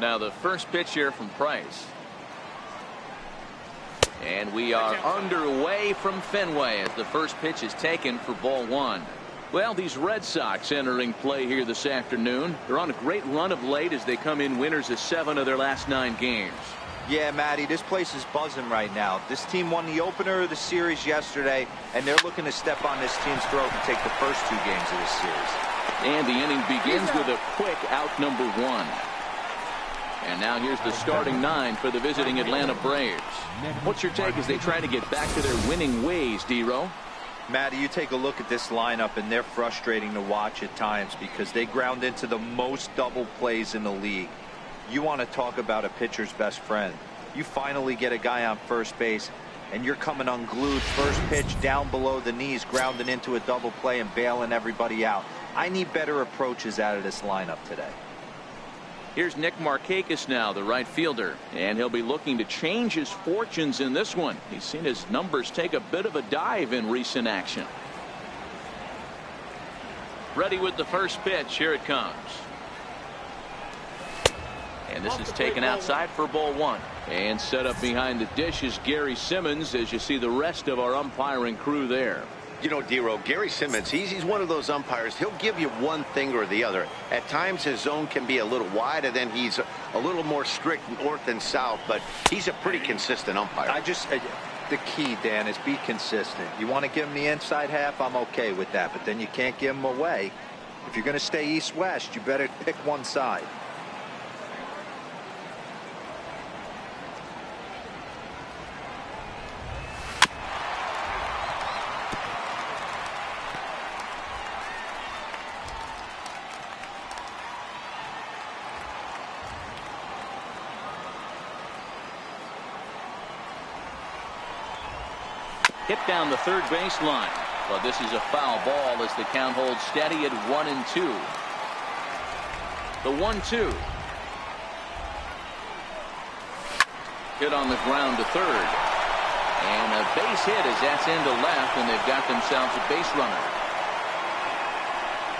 Now the first pitch here from Price. And we are underway from Fenway as the first pitch is taken for ball one. Well, these Red Sox entering play here this afternoon. They're on a great run of late as they come in winners of 7 of their last 9 games. Yeah, Matty, this place is buzzing right now. This team won the opener of the series yesterday, and they're looking to step on this team's throat and take the first 2 games of this series. And the inning begins with a quick out number 1. And now here's the starting 9 for the visiting Atlanta Braves. What's your take as they try to get back to their winning ways, D-Row? Matty, you take a look at this lineup, and they're frustrating to watch at times because they ground into the most double plays in the league. You want to talk about a pitcher's best friend. You finally get a guy on first base, and you're coming unglued. First pitch down below the knees, grounding into a double play and bailing everybody out. I need better approaches out of this lineup today. Here's Nick Markakis now, the right fielder, and he'll be looking to change his fortunes in this one. He's seen his numbers take a bit of a dive in recent action. Ready with the first pitch. Here it comes. And this is taken outside for ball 1. And set up behind the dish is Gary Simmons as you see the rest of our umpiring crew there. You know, D-Row, Gary Simmons, he's one of those umpires. He'll give you one thing or the other. At times his zone can be a little wide, and then he's a little more strict north and south, but he's a pretty consistent umpire. The key, Dan, is be consistent. You want to give him the inside half, I'm okay with that, but then you can't give him away. If you're going to stay east-west, you better pick one side. Hit down the third baseline. But this is a foul ball as the count holds steady at 1-2. The 1-2. Hit on the ground to third. And a base hit as that's into left, and they've got themselves a base runner.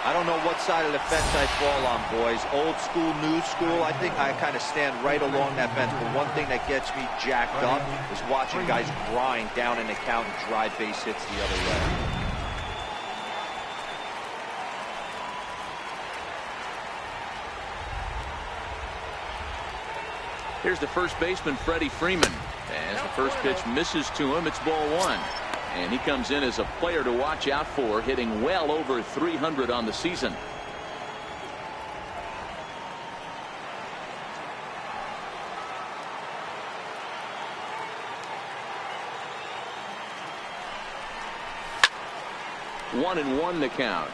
I don't know what side of the fence I fall on, boys. Old school, new school. I think I kind of stand right along that fence. But one thing that gets me jacked up is watching guys grind down in the count and drive base hits the other way. Here's the first baseman, Freddie Freeman. As the first pitch misses to him, it's ball 1. And he comes in as a player to watch out for, hitting well over 300 on the season. One and one the count.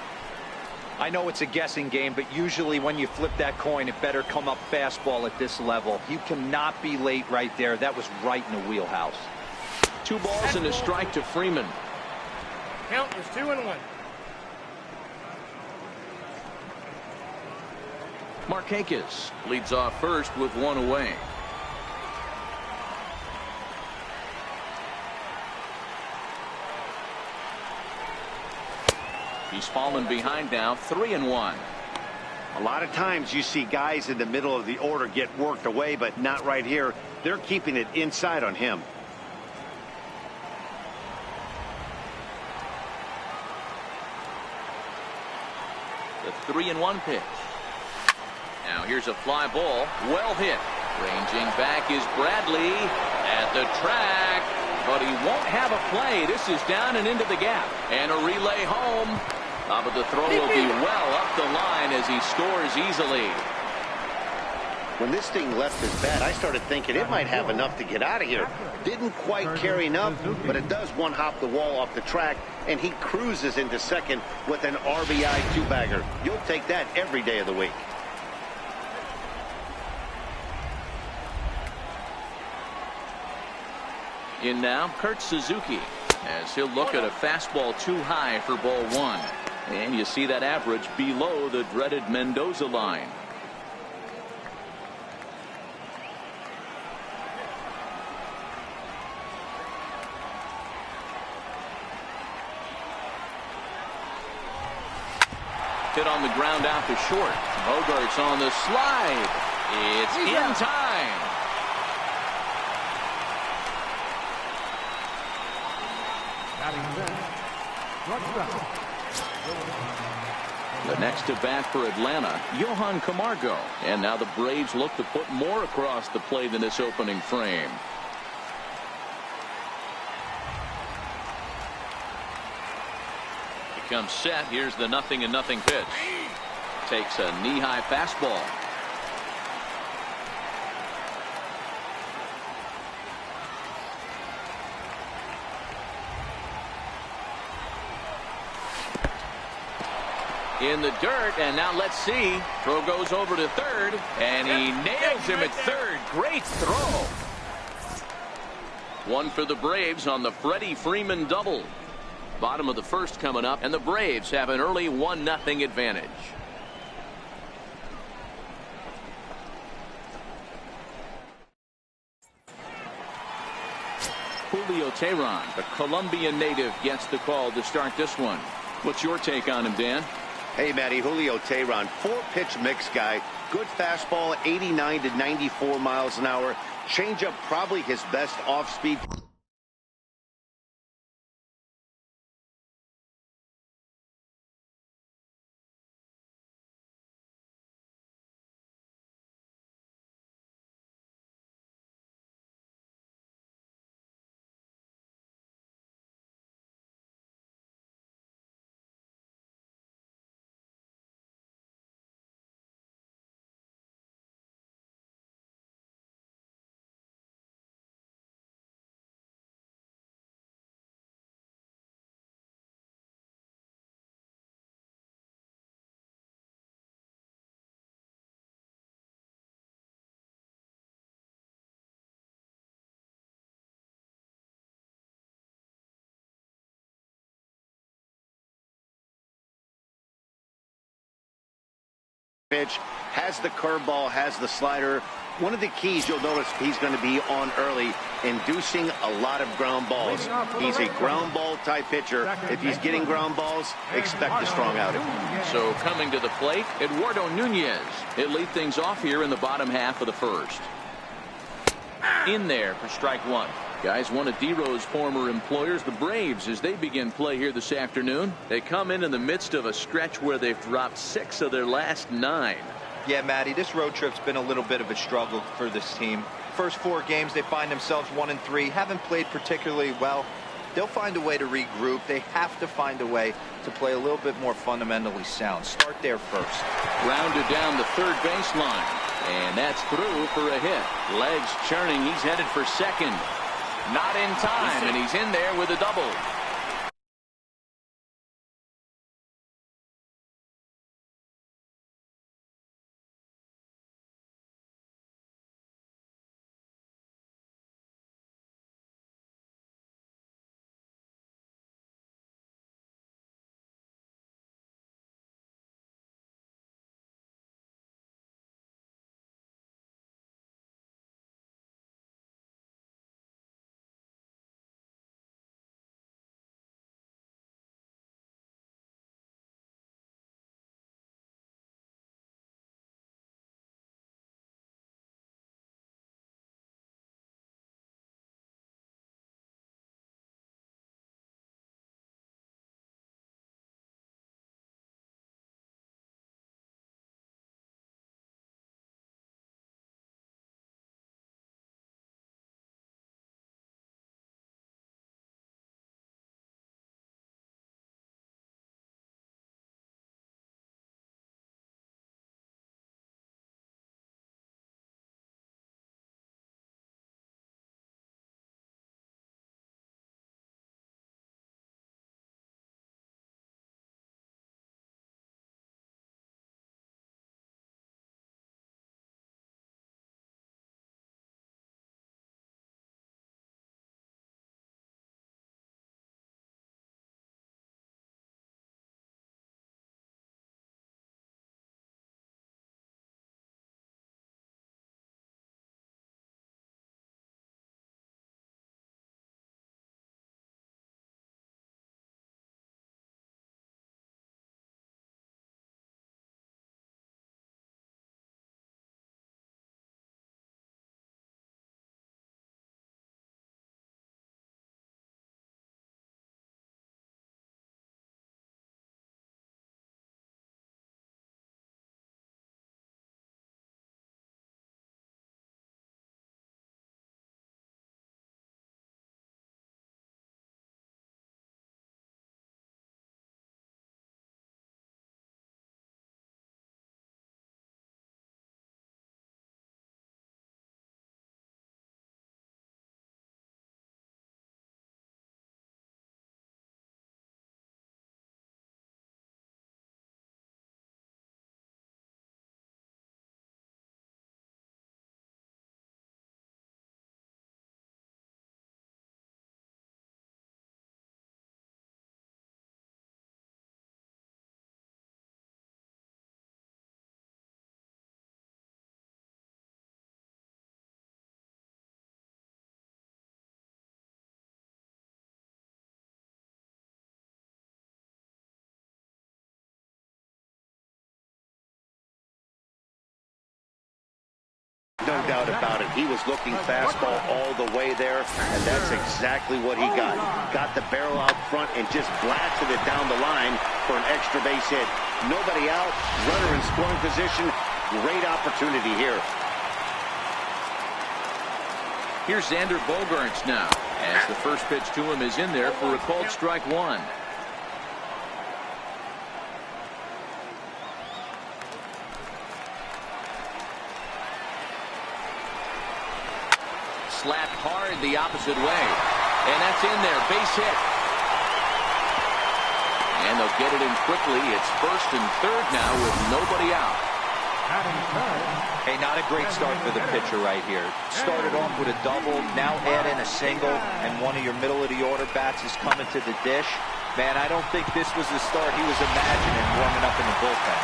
I know it's a guessing game, but usually when you flip that coin, it better come up fastball at this level. You cannot be late right there. That was right in the wheelhouse. 2 balls and a strike to Freeman. Count is 2-1. Markakis leads off first with 1 away. He's fallen behind now, 3-1. A lot of times you see guys in the middle of the order get worked away, but not right here. They're keeping it inside on him. The 3-1 pitch. Now here's a fly ball, well hit. Ranging back is Bradley at the track, but he won't have a play. This is down and into the gap, and a relay home. But the throw will be well up the line as he scores easily. When this thing left his bat, I started thinking it might have enough to get out of here. Didn't quite carry enough, but it does one-hop the wall off the track, and he cruises into second with an RBI two-bagger. You'll take that every day of the week. In now, Kurt Suzuki, as he'll look at a fastball too high for ball 1. And you see that average below the dreaded Mendoza line. Hit on the ground out to short. Bogart's on the slide. It's in time. The next to bat for Atlanta, Johan Camargo. And now the Braves look to put more across the plate in this opening frame. He comes set. Here's the 0-0 pitch. Takes a knee-high fastball. In the dirt, and now let's see. Throw goes over to third, and he nails him at third. Great throw. One for the Braves on the Freddie Freeman double. Bottom of the first coming up, and the Braves have an early 1-0 advantage. Julio Teheran, the Colombian native, gets the call to start this one. What's your take on him, Dan? Hey, Matty, Julio Teheran, 4-pitch mix guy. Good fastball, 89 to 94 miles an hour. Changeup, probably his best off-speed. Pitch, has the curveball, has the slider. One of the keys you'll notice he's going to be on early, inducing a lot of ground balls. He's a ground ball type pitcher. If he's getting ground balls, expect a strong outing. So coming to the plate, Eduardo Nunez. He'll lead things off here in the bottom half of the first. In there for strike one. Guys, one of D-Rose former employers, the Braves, as they begin play here this afternoon. They come in the midst of a stretch where they've dropped 6 of their last 9. Yeah, Matty, this road trip's been a little bit of a struggle for this team. First 4 games, they find themselves 1-3, haven't played particularly well. They'll find a way to regroup. They have to find a way to play a little bit more fundamentally sound. Start there first. Grounded down the third baseline. And that's through for a hit. Legs churning. He's headed for second. Not in time, and he's in there with a double. no doubt about it. He was looking fastball all the way there, and that's exactly what he got. Got the barrel out front and just blasted it down the line for an extra base hit. Nobody out, runner in scoring position. Great opportunity here. Here's Xander Bogaerts now, as the first pitch to him is in there for a called strike one. Slapped hard the opposite way, and that's in there, base hit. And they'll get it in quickly. It's first and third now with nobody out. Hey, not a great start for the pitcher right here. Started off with a double, now add in a single, and one of your middle-of-the-order bats is coming to the dish. Man, I don't think this was the start he was imagining warming up in the bullpen.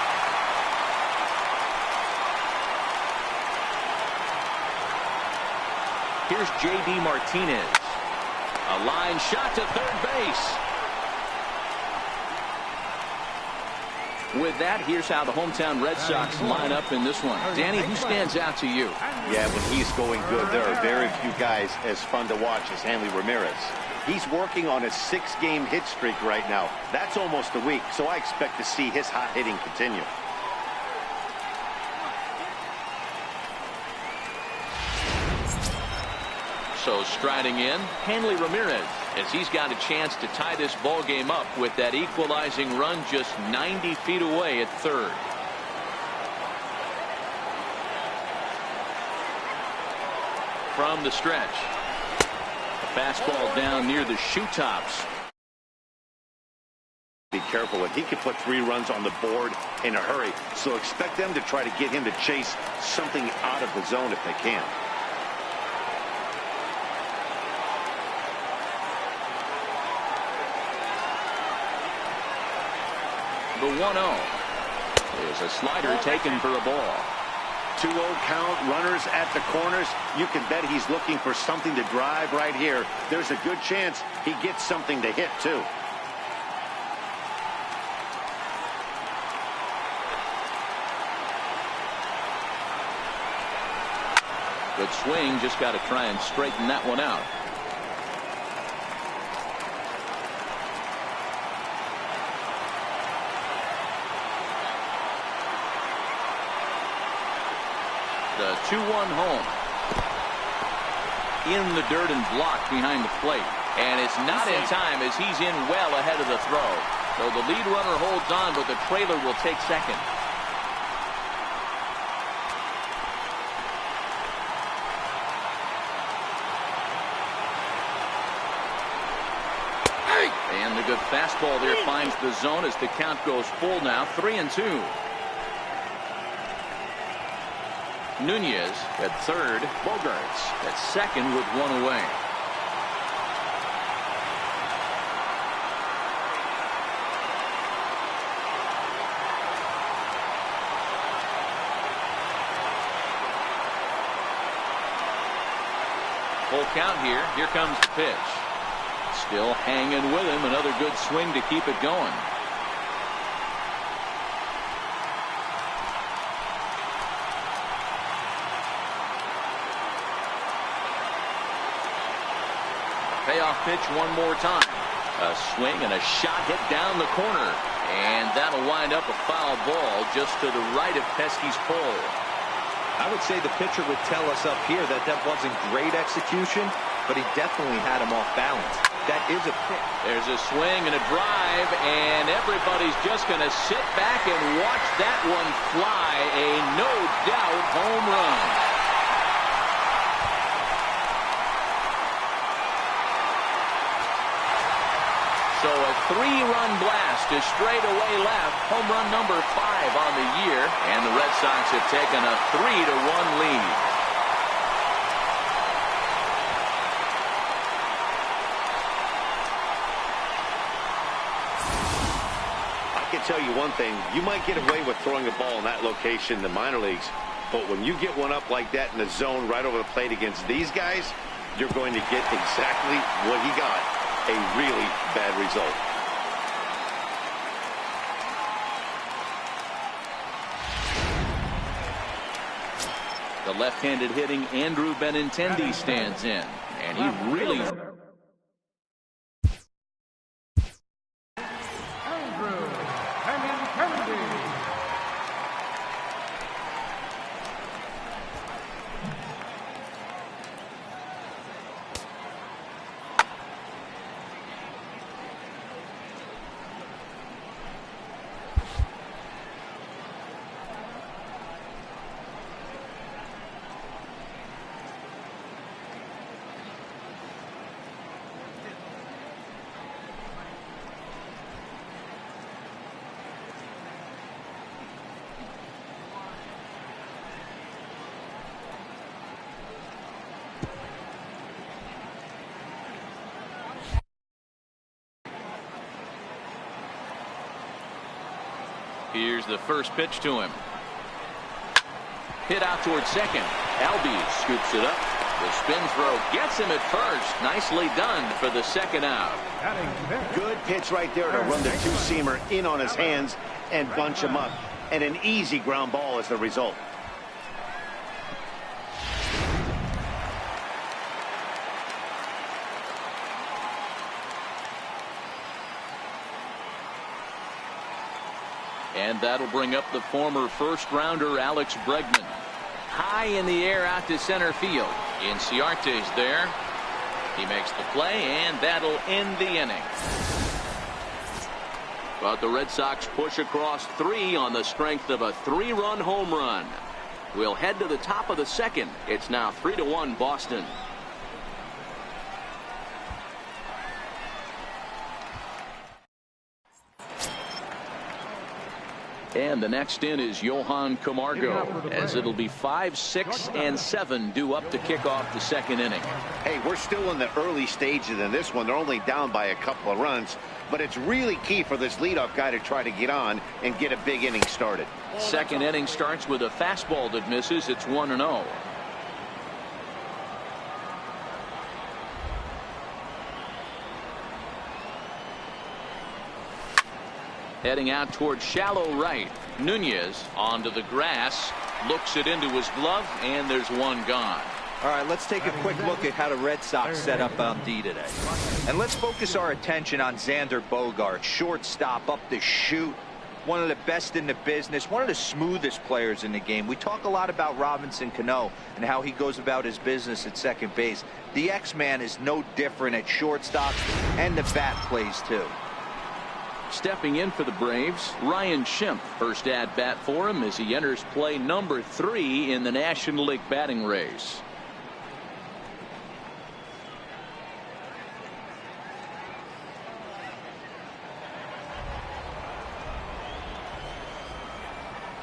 Here's J.D. Martinez. A line shot to third base. With that, here's how the hometown Red Sox line up in this one. Danny, who stands out to you? Yeah, when he's going good, there are very few guys as fun to watch as Hanley Ramirez. He's working on a 6-game hit streak right now. That's almost a week, so I expect to see his hot hitting continue. So striding in, Hanley Ramirez, as he's got a chance to tie this ball game up with that equalizing run just 90 feet away at third. From the stretch, a fastball down near the shoe tops. Be careful, and he can put 3 runs on the board in a hurry, so expect them to try to get him to chase something out of the zone if they can. The 1-0 is a slider taken for a ball. 2-0 count, runners at the corners. You can bet he's looking for something to drive right here. There's a good chance he gets something to hit, too. Good swing, just got to try and straighten that one out. The 2-1 home. In the dirt and blocked behind the plate. And it's not in time as he's in well ahead of the throw. So the lead runner holds on, but the trailer will take second. And the good fastball there finds the zone as the count goes full now, 3-2. Nunez at third, Bogaerts at second with one away. Full count here. Here comes the pitch. Still hanging with him. Another good swing to keep it going. Payoff pitch one more time. A swing and a shot hit down the corner. And that'll wind up a foul ball just to the right of Pesky's pole. I would say the pitcher would tell us up here that that wasn't great execution, but he definitely had him off balance. That is a pitch. There's a swing and a drive, and everybody's just going to sit back and watch that one fly. A no-doubt home run. So a 3-run blast to straightaway left. Home run number 5 on the year, and the Red Sox have taken a 3-1 lead. Tell you one thing, you might get away with throwing a ball in that location in the minor leagues, but when you get one up like that in the zone right over the plate against these guys, you're going to get exactly what he got, a really bad result. The left-handed hitting Andrew Benintendi stands in, and he really... Here's the first pitch to him. Hit out towards second. Albies scoops it up. The spin throw gets him at first. Nicely done for the second out. Good pitch right there to run the two-seamer in on his hands and bunch him up. And an easy ground ball as the result. And that'll bring up the former first-rounder Alex Bregman. High in the air out to center field. Inciarte's there. He makes the play, and that'll end the inning. But the Red Sox push across 3 on the strength of a 3-run home run. We'll head to the top of the second. It's now 3-1 Boston. And the next in is Johan Camargo, as it'll be 5, 6, and 7 due up to kick off the second inning. Hey, we're still in the early stages in this one. They're only down by a couple of runs, but it's really key for this leadoff guy to try to get on and get a big inning started. Second inning starts with a fastball that misses. It's 1-0. Heading out towards shallow right. Nunez onto the grass, looks it into his glove, and there's one gone. All right, let's take a quick look at how the Red Sox set up on D today. And let's focus our attention on Xander Bogaerts, shortstop, up the chute. One of the best in the business, one of the smoothest players in the game. We talk a lot about Robinson Cano and how he goes about his business at second base. The X-Man is no different at shortstop, and the bat plays too. Stepping in for the Braves, Ryan Schimpf, first at bat for him as he enters play number 3 in the National League batting race.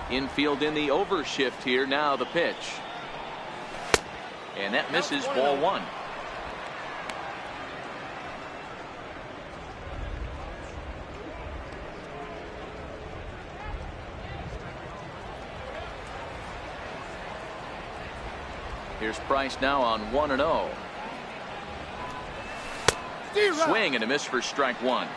Infield in the overshift here. Now the pitch. And that misses, ball 1. Here's Price now on 1-0. Swing and a miss for strike 1.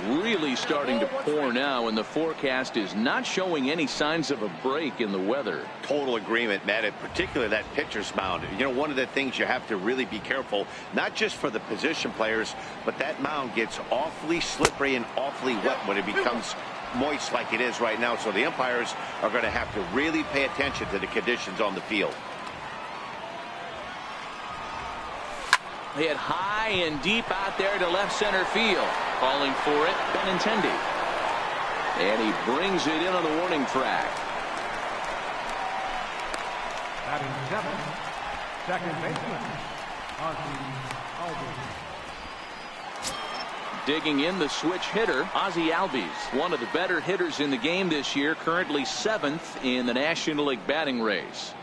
Really starting to pour now, and the forecast is not showing any signs of a break in the weather. Total agreement, Matt, and particularly that pitcher's mound. You know, one of the things you have to really be careful, not just for the position players, but that mound gets awfully slippery and awfully wet when it becomes moist like it is right now. So the umpires are going to have to really pay attention to the conditions on the field. Hit high and deep out there to left center field. Calling for it, Benintendi. And he brings it in on the warning track. Batting 7, second baseman, Ozzie Albies. Digging in the switch hitter, Ozzie Albies, one of the better hitters in the game this year, currently 7th in the National League batting race.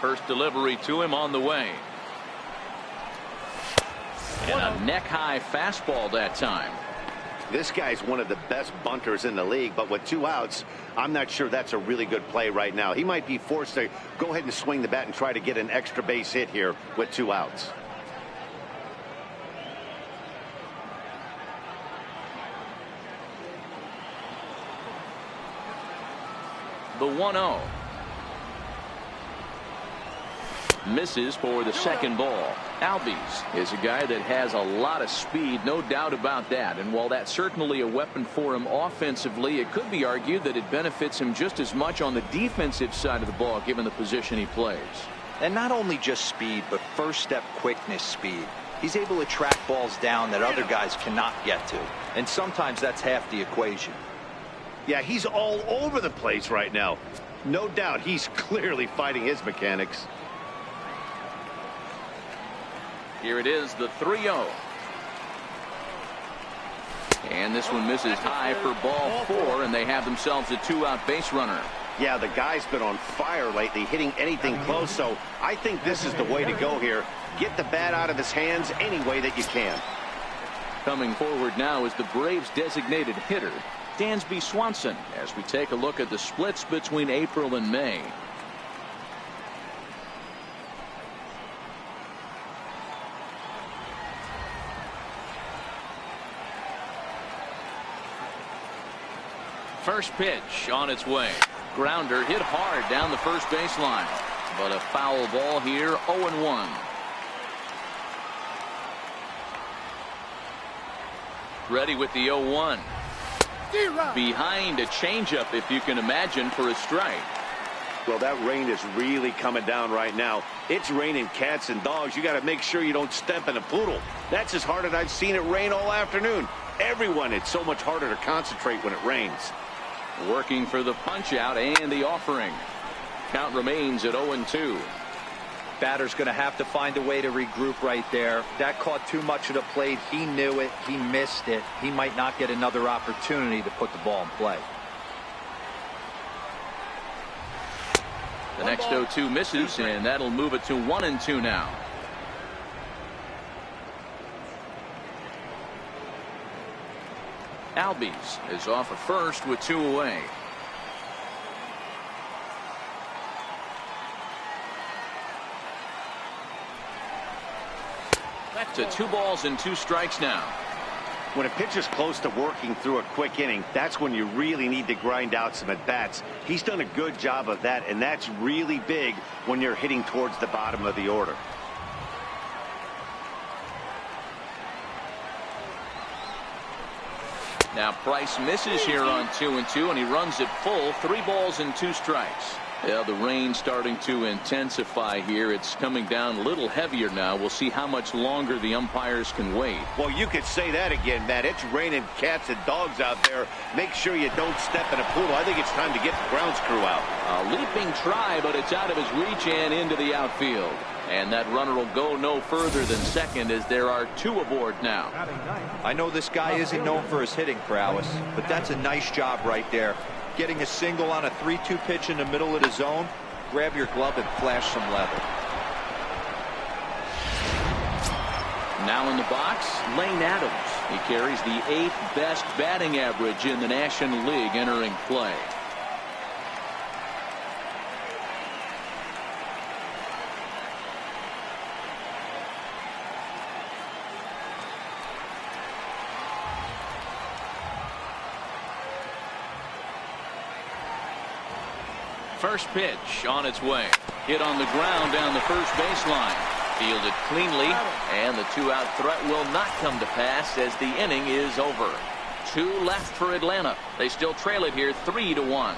First delivery to him on the way. And a neck-high fastball that time. This guy's one of the best bunters in the league, but with 2 outs, I'm not sure that's a really good play right now. He might be forced to go ahead and swing the bat and try to get an extra base hit here with 2 outs. The 1-0. Misses for the second ball. Albies is a guy that has a lot of speed, no doubt about that. And while that's certainly a weapon for him offensively, it could be argued that it benefits him just as much on the defensive side of the ball, given the position he plays. And not only just speed, but first step quickness speed. He's able to track balls down that other guys cannot get to. And sometimes that's half the equation. Yeah, he's all over the place right now. No doubt he's clearly fighting his mechanics. Here it is, the 3-0. And this one misses high for ball 4, and they have themselves a 2-out base runner. Yeah, the guy's been on fire lately, hitting anything close, so I think this is the way to go here. Get the bat out of his hands any way that you can. Coming forward now is the Braves' designated hitter, Dansby Swanson, as we take a look at the splits between April and May. First pitch on its way. Grounder hit hard down the first baseline, but a foul ball here. 0-1. Ready with the 0-1. Behind a changeup, if you can imagine, for a strike. Well, that rain is really coming down right now. It's raining cats and dogs. You got to make sure you don't step in a poodle. That's as hard as I've seen it rain all afternoon. Everyone, it's so much harder to concentrate when it rains. Working for the punch out and the offering. Count remains at 0-2. Batter's going to have to find a way to regroup right there. That caught too much of the plate. He knew it. He missed it. He might not get another opportunity to put the ball in play. The next 0-2 misses, and that'll move it to 1-2 now. Albies is off at first with 2 away. To 2 balls and 2 strikes now. When a pitcher's close to working through a quick inning, that's when you really need to grind out some at-bats. He's done a good job of that, and that's really big when you're hitting towards the bottom of the order. Now Price misses here on 2-2, and he runs it full. 3 balls and 2 strikes. Yeah, the rain starting to intensify here. It's coming down a little heavier now. We'll see how much longer the umpires can wait. Well, you could say that again, Matt. It's raining cats and dogs out there. Make sure you don't step in a poodle. I think it's time to get the grounds crew out. A leaping try, but it's out of his reach and into the outfield. And that runner will go no further than second, as there are 2 aboard now. I know this guy isn't known for his hitting prowess, but that's a nice job right there. Getting a single on a 3-2 pitch in the middle of the zone. Grab your glove and flash some leather. Now in the box, Lane Adams. He carries the 8th best batting average in the National League entering play. First pitch on its way. Hit on the ground down the first baseline. Fielded cleanly, and the 2-out threat will not come to pass as the inning is over. 2 left for Atlanta. They still trail it here 3-1.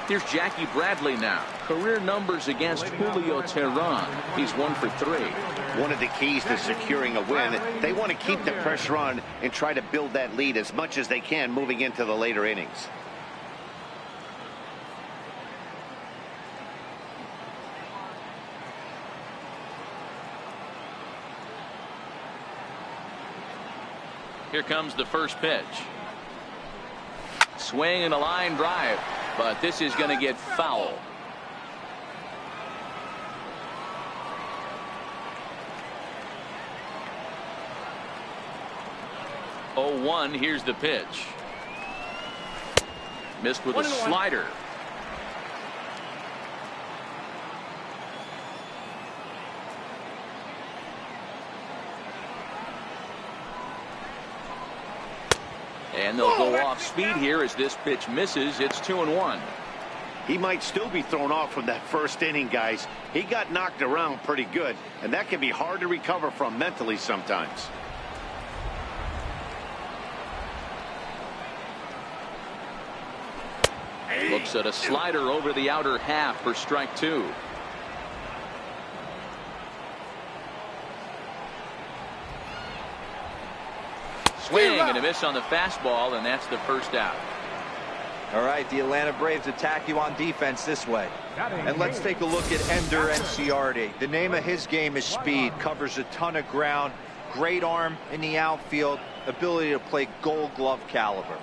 Here's Jackie Bradley now. Career numbers against Julio Teheran. He's 1 for 3. One of the keys to securing a win, they want to keep the pressure on and try to build that lead as much as they can moving into the later innings. Here comes the first pitch. Swing and a line drive, but this is going to get foul. 0-1. Here's the pitch. Missed with a slider. And they'll go off speed here as this pitch misses. It's 2-1. He might still be thrown off from that first inning, guys. He got knocked around pretty good, and that can be hard to recover from mentally sometimes. Looks at a slider over the outer half for strike 2. Swing and a miss on the fastball, and that's the first out. All right, the Atlanta Braves attack you on defense this way. And let's take a look at Ender Enciarte. The name of his game is speed. Covers a ton of ground. Great arm in the outfield. Ability to play Gold Glove caliber.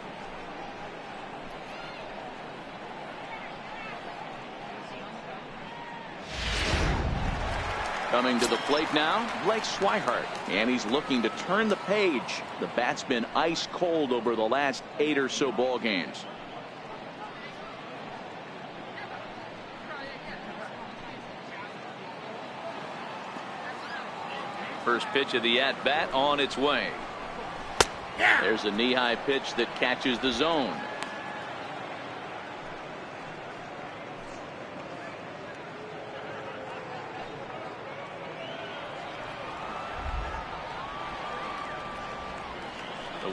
Coming to the plate now, Blake Swihart, and he's looking to turn the page. The bat's been ice cold over the last 8 or so ball games. First pitch of the at-bat on its way. There's a knee-high pitch that catches the zone.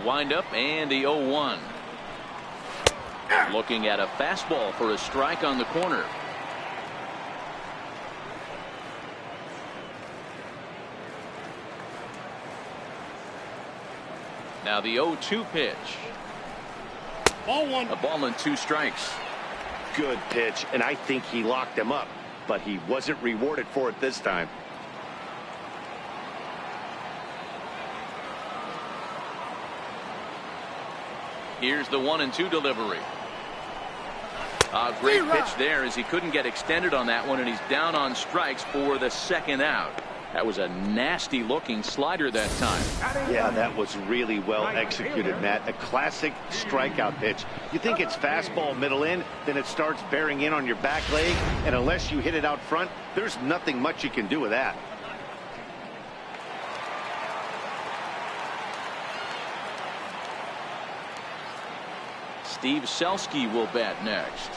Windup and the 0-1. Looking at a fastball for a strike on the corner. Now the 0-2 pitch. Ball 1. A ball and 2 strikes. Good pitch, and I think he locked him up, but he wasn't rewarded for it this time. Here's the 1-2 delivery. A great pitch there as he couldn't get extended on that one, and he's down on strikes for the second out. That was a nasty looking slider that time. Yeah, that was really well executed, Matt. A classic strikeout pitch. You think it's fastball middle in, then it starts bearing in on your back leg, and unless you hit it out front, there's nothing much you can do with that. Steve Selski will bat next.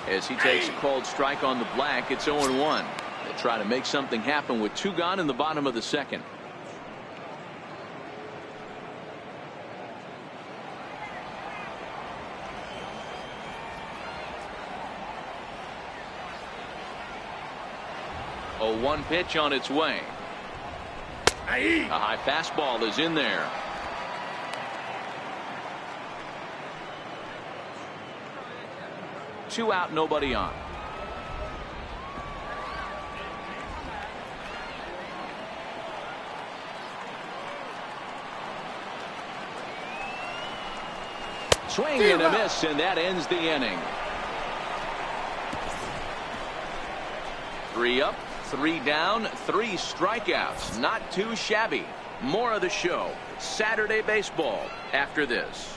As he takes a called strike on the black, it's 0-1. They'll try to make something happen with 2 gone in the bottom of the second. A 0-1 pitch on its way. A high fastball is in there. Two out, nobody on. Swing and a miss, and that ends the inning. 3 up, 3 down, 3 strikeouts. Not too shabby. More of the show. Saturday baseball after this.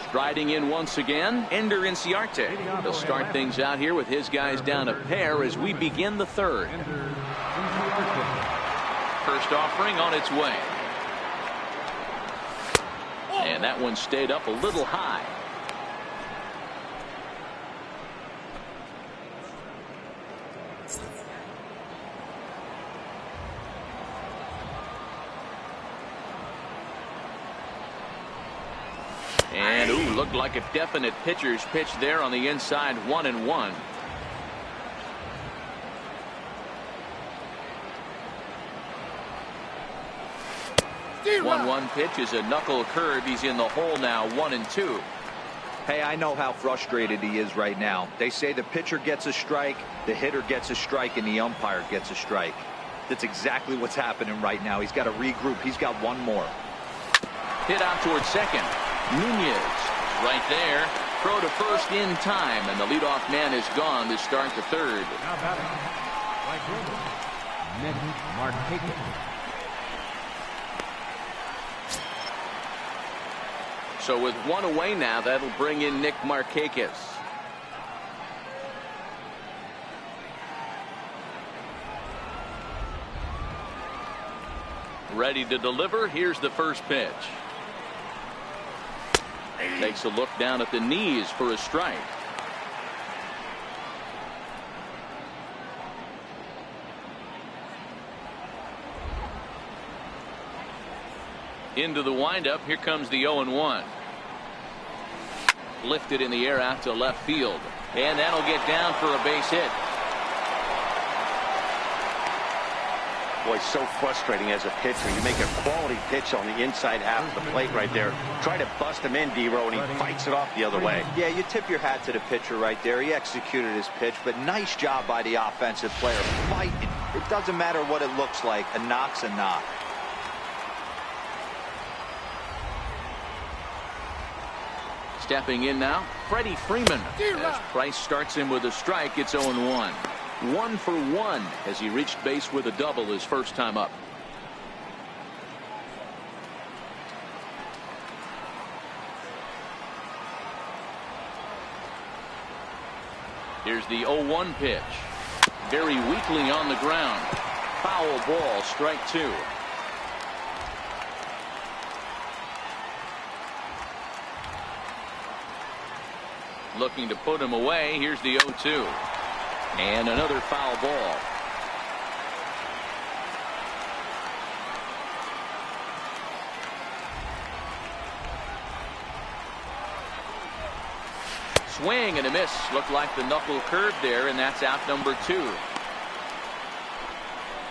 Striding in once again, Ender Enciarte. They'll start things out here with his guys down a pair as we begin the third. First offering on its way. And that one stayed up a little high. And ooh, looked like a definite pitcher's pitch there on the inside. 1-1. The 1-1 pitch is a knuckle curve. He's in the hole now. 1-2. Hey, I know how frustrated he is right now. They say the pitcher gets a strike, the hitter gets a strike, and the umpire gets a strike. That's exactly what's happening right now. He's got to regroup. He's got one more. Hit out towards second. Nunez right there. Throw to first in time, and the leadoff man is gone to start the third. Now batting, right fielder, Nick Markakis. So with one away now, that'll bring in Nick Markakis. Ready to deliver. Here's the first pitch. Takes a look down at the knees for a strike. Into the windup. Here comes the 0-1. Lifted in the air out to left field. And that'll get down for a base hit. Boy, so frustrating as a pitcher. You make a quality pitch on the inside half of the plate right there. Try to bust him in, D-Row, and he fights it off the other way. Yeah, you tip your hat to the pitcher right there. He executed his pitch, but nice job by the offensive player. Fighting. It doesn't matter what it looks like. A knock's a knock. Stepping in now, Freddie Freeman. As Price starts him with a strike, it's 0-1. 1 for 1 as he reached base with a double his first time up. Here's the 0-1 pitch. Very weakly on the ground. Foul ball, strike 2. Looking to put him away. Here's the 0-2. And another foul ball. Swing and a miss. Looked like the knuckle curve there, and that's out number 2.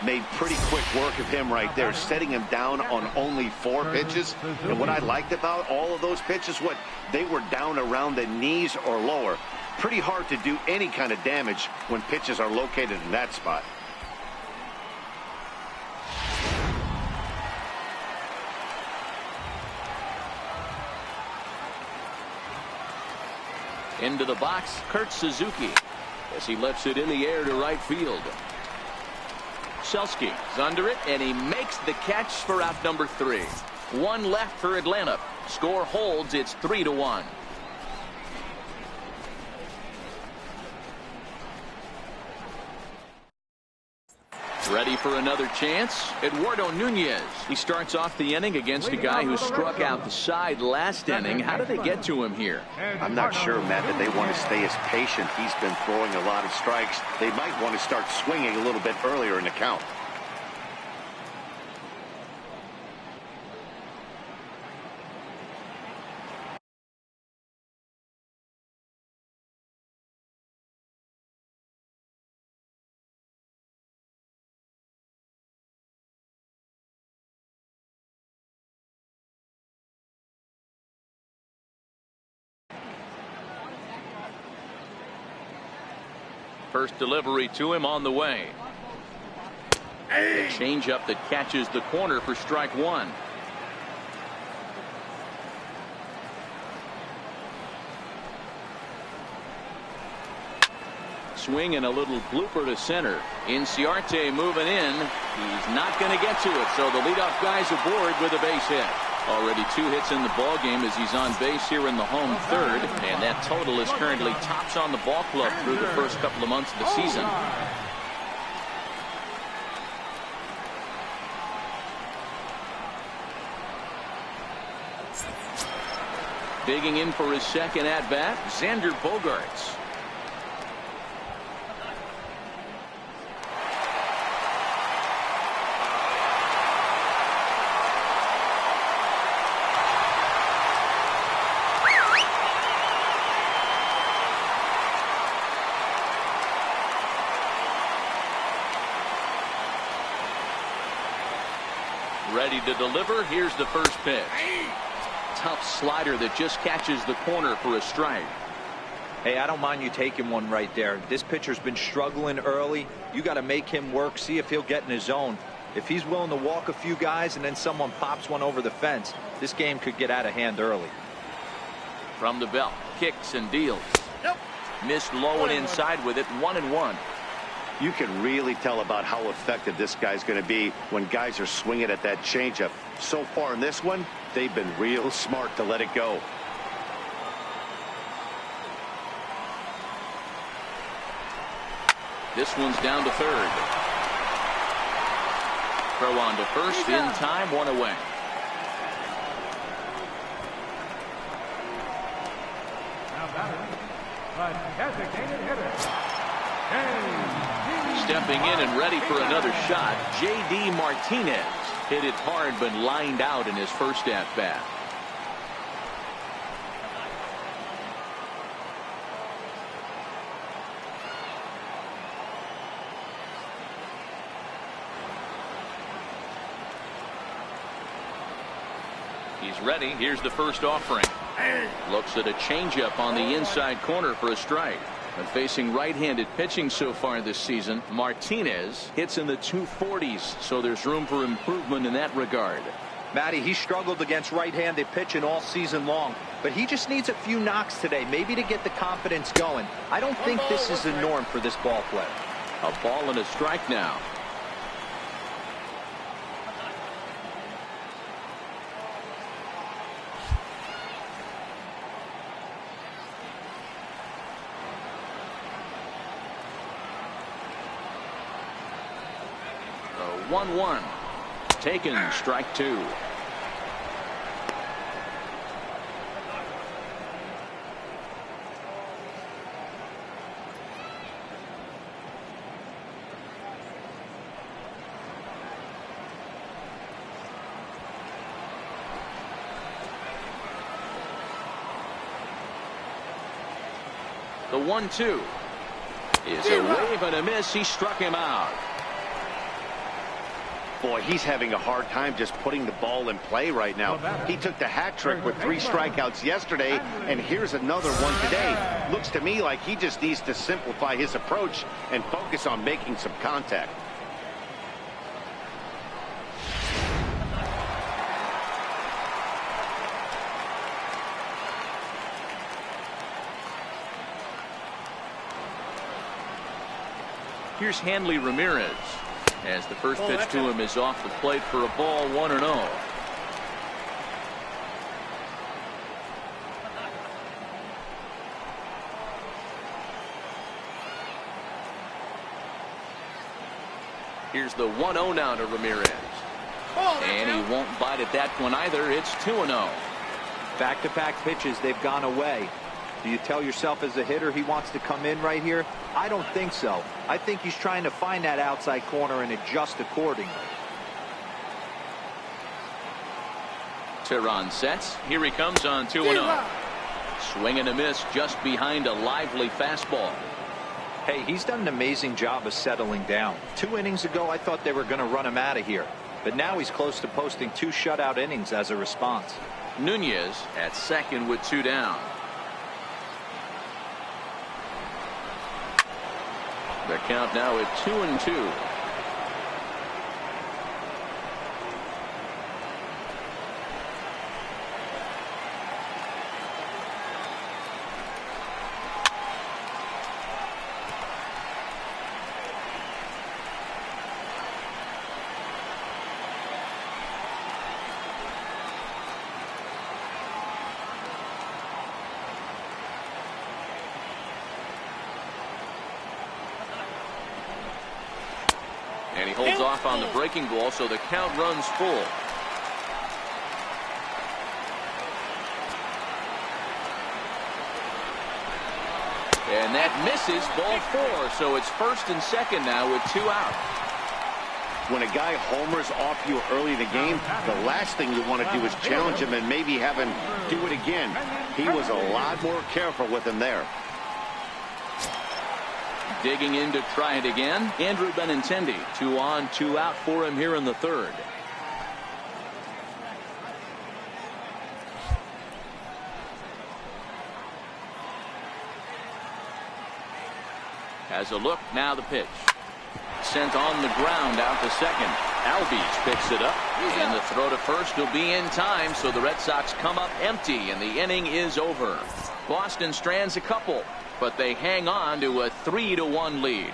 Made pretty quick work of him right there, setting him down on only 4 pitches. And what I liked about all of those pitches, they were down around the knees or lower. Pretty hard to do any kind of damage when pitches are located in that spot. Into the box, Kurt Suzuki, as he lifts it in the air to right field. Selski is under it, and he makes the catch for out number 3. 1 left for Atlanta. Score holds. It's 3-1. Ready for another chance. Eduardo Nunez. He starts off the inning against a guy who struck out the side last inning. How did they get to him here? I'm not sure, Matt, that they want to stay as patient. He's been throwing a lot of strikes. They might want to start swinging a little bit earlier in the count. First delivery to him on the way. A changeup that catches the corner for strike 1. Swing and a little blooper to center. Inciarte moving in. He's not going to get to it, so the leadoff guy's aboard with a base hit. Already 2 hits in the ball game as he's on base here in the home third, and that total is currently tops on the ball club through the first couple of months of the season. Digging in for his second at bat, Xander Bogaerts. Ready to deliver. Here's the first pitch. tough slider that just catches the corner for a strike. Hey, I don't mind you taking one right there. This pitcher's been struggling early. You got to make him work, see if he'll get in his zone. If he's willing to walk a few guys and then someone pops one over the fence, this game could get out of hand early. From the belt, kicks and deals. Missed low and inside with it, 1-1. You can really tell about how effective this guy's going to be when guys are swinging at that changeup. So far in this one, they've been real smart to let it go. This one's down to third. Throw on to first in time, 1 away. Now batting, the designated hitter. Stepping in and ready for another shot, J.D. Martinez. Hit it hard but lined out in his first at-bat. He's ready. Here's the first offering. Looks at a changeup on the inside corner for a strike. And facing right-handed pitching so far this season, Martinez hits in the 240s, so there's room for improvement in that regard. Matty, he struggled against right-handed pitching all season long, but he just needs a few knocks today, maybe to get the confidence going. I don't think this is the norm for this ball player. A ball and a strike now. A 1-1. Taken, strike 2. The 1-2 is a wave and a miss. He struck him out. Boy, he's having a hard time just putting the ball in play right now. He took the hat trick with 3 strikeouts yesterday, and here's another one today. Looks to me like he just needs to simplify his approach and focus on making some contact. Here's Hanley Ramirez, as the first pitch to him is off the plate for a ball, 1-0. Here's the 1-0 now to Ramirez. And he won't bite at that one either. It's 2-0. Back-to-back pitches, they've gone away. Do you tell yourself as a hitter he wants to come in right here? I don't think so. I think he's trying to find that outside corner and adjust accordingly. Tehran sets. Here he comes on 2-0. Swing and a miss just behind a lively fastball. Hey, he's done an amazing job of settling down. 2 innings ago, I thought they were going to run him out of here. But now he's close to posting 2 shutout innings as a response. Nunez at second with 2 down. The count now at 2-2. And he holds off on the breaking ball, so the count runs full. And that misses, ball 4. So it's first and second now with 2 out. When a guy homers off you early in the game, the last thing you want to do is challenge him and maybe have him do it again. He was a lot more careful with him there. Digging in to try it again, Andrew Benintendi. 2 on, 2 out for him here in the third. Has a look. Now the pitch. Sent on the ground out to second. Albies picks it up. And the throw to first will be in time, so the Red Sox come up empty, and the inning is over. Boston strands a couple, but they hang on to a 3-1 lead.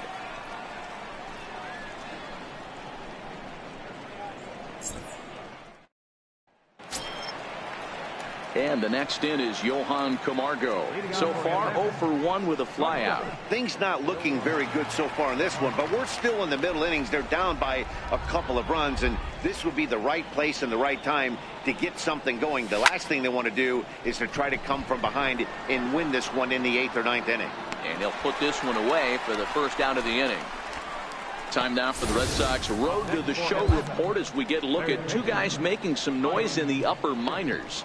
And the next in is Johan Camargo. So far 0 for 1 with a flyout. Things not looking very good so far in this one, but we're still in the middle innings. They're down by a couple of runs, and this would be the right place and the right time to get something going. The last thing they want to do is to try to come from behind and win this one in the 8th or 9th inning. And he'll put this one away for the first out of the inning. Time now for the Red Sox Road to the Show report as we get a look at two guys making some noise in the upper minors.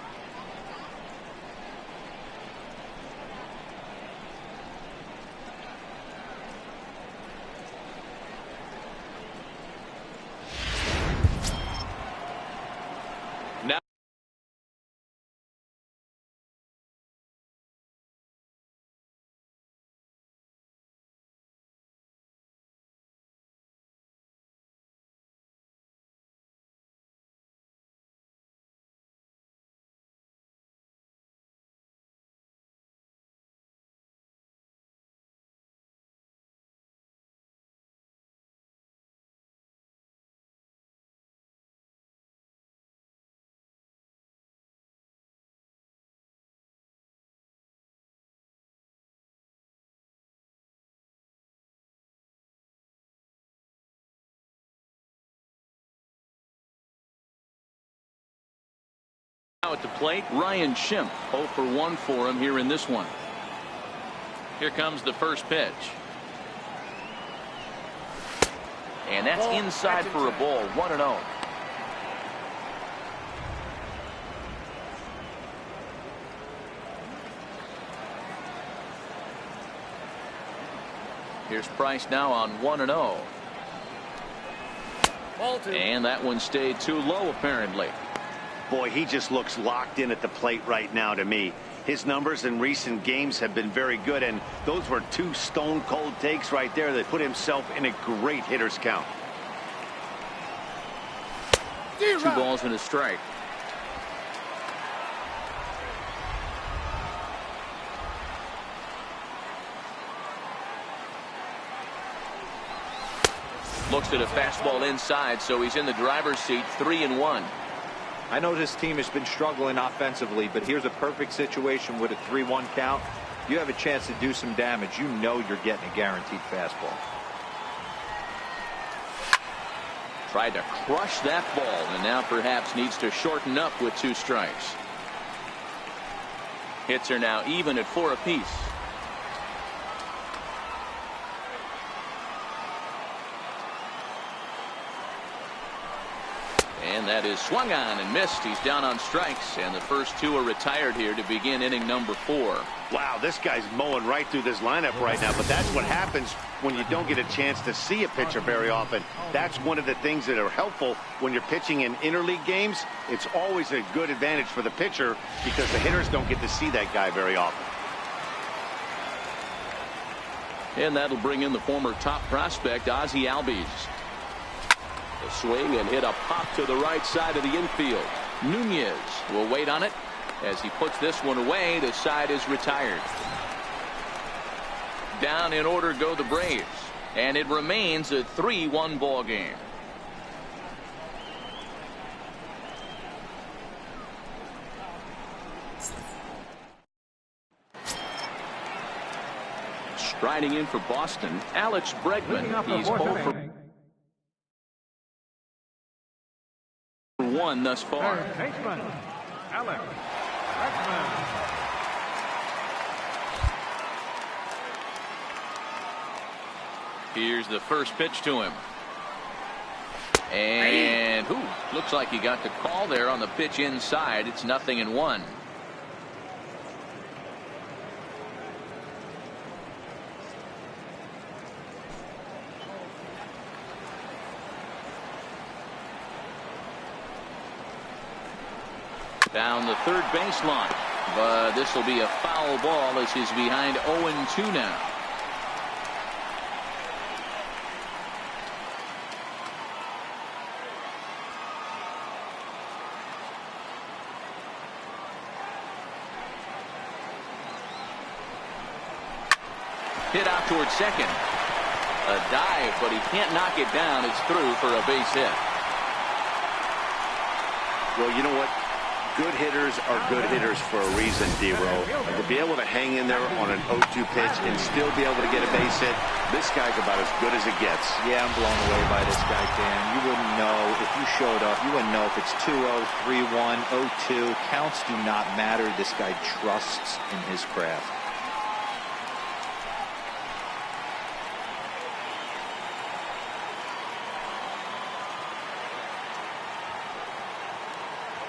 Now at the plate, Ryan Schimpf. 0 for 1 for him here in this one. Here comes the first pitch. And that's inside for a ball. 1-0. Here's Price now on 1-0. And that one stayed too low apparently. Boy, he just looks locked in at the plate right now to me. His numbers in recent games have been very good, and those were two stone-cold takes right there that put himself in a great hitter's count. 2 balls and a strike. Looks at a fastball inside, so he's in the driver's seat. 3-1. I know this team has been struggling offensively, but here's a perfect situation with a 3-1 count. You have a chance to do some damage. You know you're getting a guaranteed fastball. Tried to crush that ball, and now perhaps needs to shorten up with 2 strikes. Hits are now even at 4 apiece. And that is swung on and missed. He's down on strikes, and the first 2 are retired here to begin inning number 4. Wow, this guy's mowing right through this lineup right now, but that's what happens when you don't get a chance to see a pitcher very often. That's one of the things that are helpful when you're pitching in interleague games. It's always a good advantage for the pitcher because the hitters don't get to see that guy very often. And that'll bring in the former top prospect, Ozzie Albies. A swing and hit a pop to the right side of the infield. Nunez will wait on it as he puts this one away. The side is retired. Down in order go the Braves, and it remains a 3-1 ball game. Striding in for Boston, Alex Bregman. He's 0 for 1 thus far. Baseman, Alex Bregman. Here's the first pitch to him. And looks like he got the call there on the pitch inside. It's 0-1. Down the third baseline, but this will be a foul ball as he's behind 0-2 now. Hit out towards second. A dive, but he can't knock it down. It's through for a base hit. Well, you know what? Good hitters are good hitters for a reason, D-Row. And to be able to hang in there on an 0-2 pitch and still be able to get a base hit, this guy's about as good as it gets. Yeah, I'm blown away by this guy, Dan. You wouldn't know if you showed up. You wouldn't know if it's 2-0, 3-1, 0-2. Counts do not matter. This guy trusts in his craft.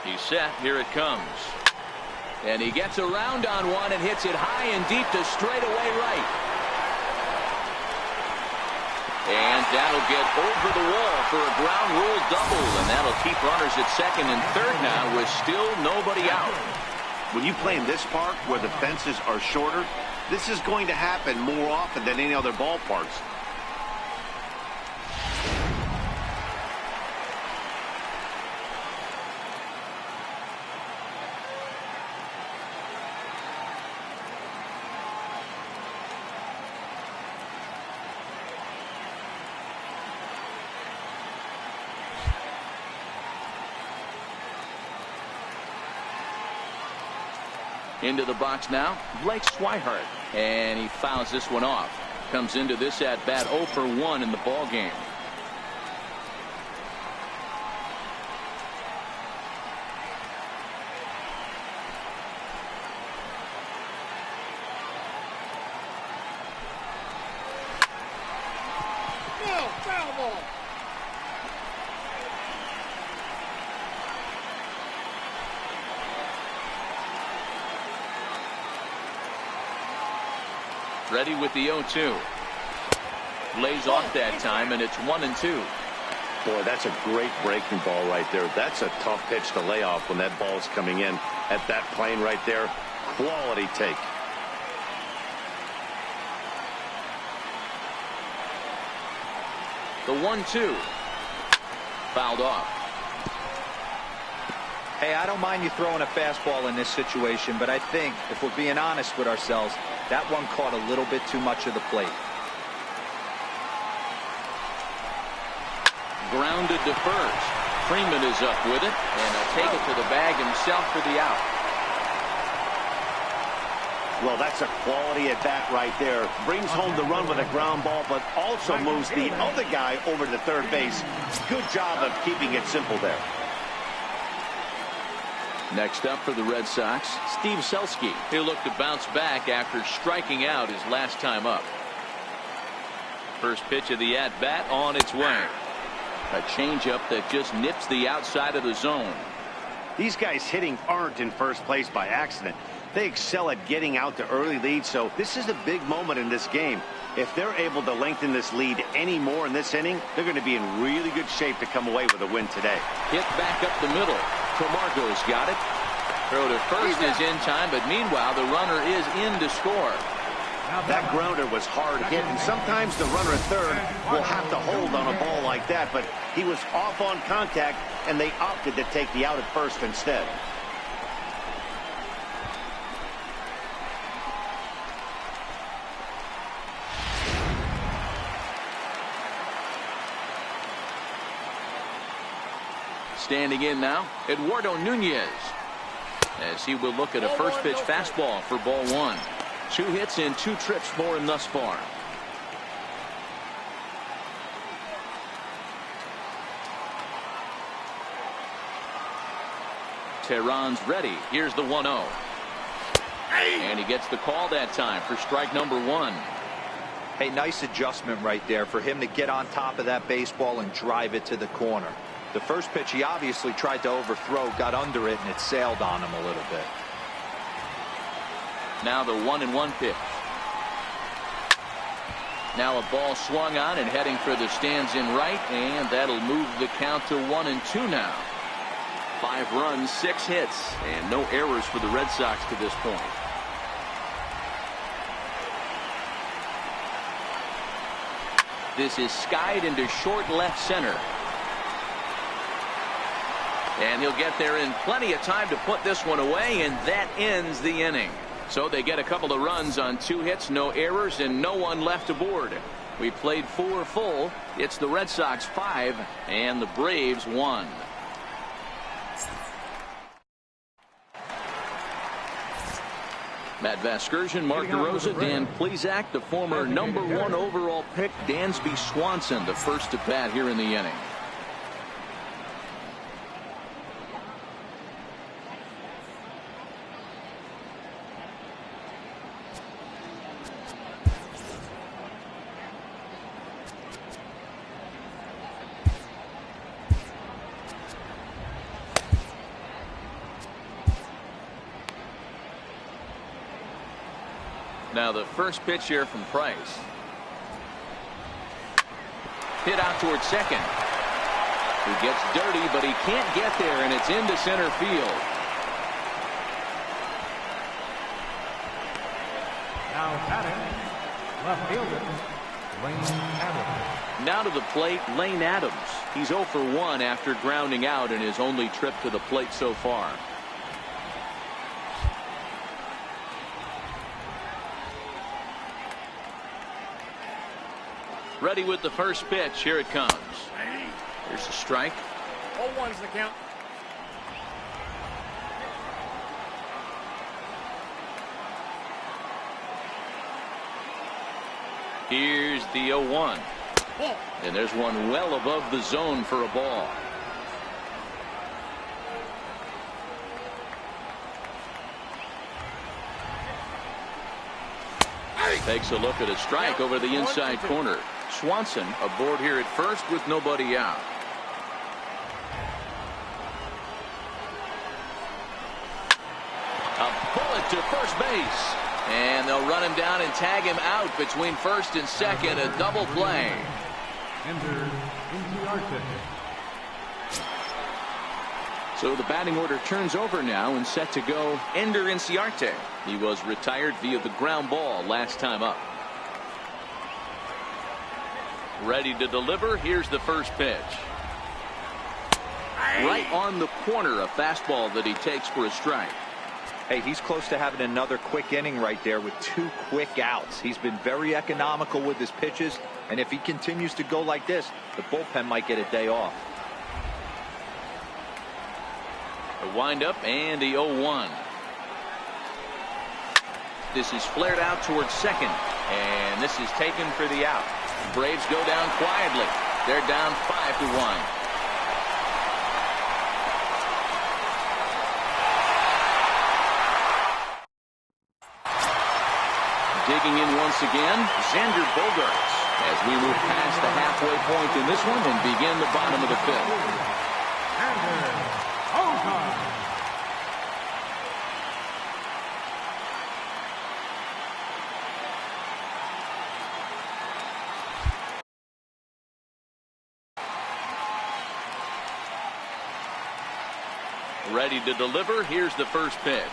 He's set. Here it comes. And he gets around on one and hits it high and deep to straightaway right. And that'll get over the wall for a ground rule double. And that'll keep runners at second and third now with still nobody out. When you play in this park where the fences are shorter, this is going to happen more often than any other ballparks. Into the box now, Blake Swihart, and he fouls this one off. Comes into this at bat 0 for 1 in the ball game. No, foul ball. Ready with the 0-2. Lays off that time, and it's 1-2. Boy, that's a great breaking ball right there. That's a tough pitch to lay off when that ball is coming in at that plane right there. Quality take. The 1-2. Fouled off. Hey, I don't mind you throwing a fastball in this situation, but I think, if we're being honest with ourselves, that one caught a little bit too much of the plate. Grounded to first. Freeman is up with it, and he'll take it to the bag himself for the out. Well, that's a quality at bat right there. Brings home the run with a ground ball, but also moves the other guy over to third base. Good job of keeping it simple there. Next up for the Red Sox, Steve Selski. He'll look to bounce back after striking out his last time up. First pitch of the at-bat on its way. A changeup that just nips the outside of the zone. These guys hitting aren't in first place by accident. They excel at getting out to early leads, so this is a big moment in this game. If they're able to lengthen this lead any more in this inning, they're going to be in really good shape to come away with a win today. Hit back up the middle. Camargo's got it. Throw to first is in time, but meanwhile the runner is in to score. That grounder was hard hit, and sometimes the runner at third will have to hold on a ball like that, but he was off on contact, and they opted to take the out at first instead. Standing in now, Eduardo Nunez, as he will look at a first pitch fastball for ball one. 2 hits and 2 trips for him thus far. Tehran's ready. Here's the 1-0. And he gets the call that time for strike number 1. Hey, nice adjustment right there for him to get on top of that baseball and drive it to the corner. The first pitch he obviously tried to overthrow, got under it, and it sailed on him a little bit. Now the 1-1 pitch. Now a ball swung on and heading for the stands in right, and that'll move the count to 1-2 now. 5 runs, 6 hits, and no errors for the Red Sox to this point. This is skied into short left center. And he'll get there in plenty of time to put this one away, and that ends the inning. So they get a couple of runs on 2 hits, no errors, and no one left aboard. We played 4 full. It's the Red Sox 5 and the Braves 1. Matt Vasgersian, Mark DeRosa, Dan Plesac, the former #1 overall pick, Dansby Swanson, the first at bat here in the inning. Now the first pitch here from Price. Hit out towards second. He gets dirty, but he can't get there, and it's into center field. Now batting, left fielder, Lane Adams. Now to the plate, Lane Adams. He's 0 for 1 after grounding out in his only trip to the plate so far. Ready with the first pitch. Here it comes. Here's a strike. 0-1's the count. Here's the 0-1. Ball. And there's one well above the zone for a ball. Takes a look at a strike over the inside corner. Swanson aboard here at first with nobody out. A bullet to first base. And they'll run him down and tag him out between first and second. A double play. Enter Inciarte. So the batting order turns over now and set to go Ender Inciarte. He was retired via the ground ball last time up. Ready to deliver. Here's the first pitch. Right on the corner, a fastball that he takes for a strike. Hey, he's close to having another quick inning right there with 2 quick outs. He's been very economical with his pitches, and if he continues to go like this, the bullpen might get a day off. The windup and the 0-1. This is flared out towards second, and this is taken for the out. Braves go down quietly. They're down 5-1. Digging in once again, Xander Bogaerts, as we move past the halfway point in this one and begin the bottom of the 5th. Ready to deliver. Here's the first pitch.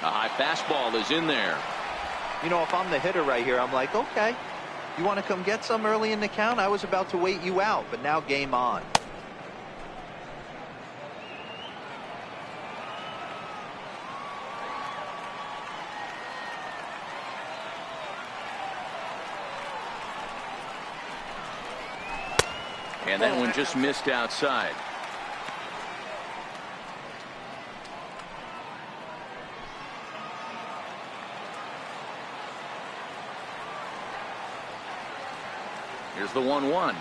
A high fastball is in there. You know, if I'm the hitter right here, I'm like, okay, you want to come get some early in the count? I was about to wait you out, but now game on. And that one just missed outside. Here's the 1-1.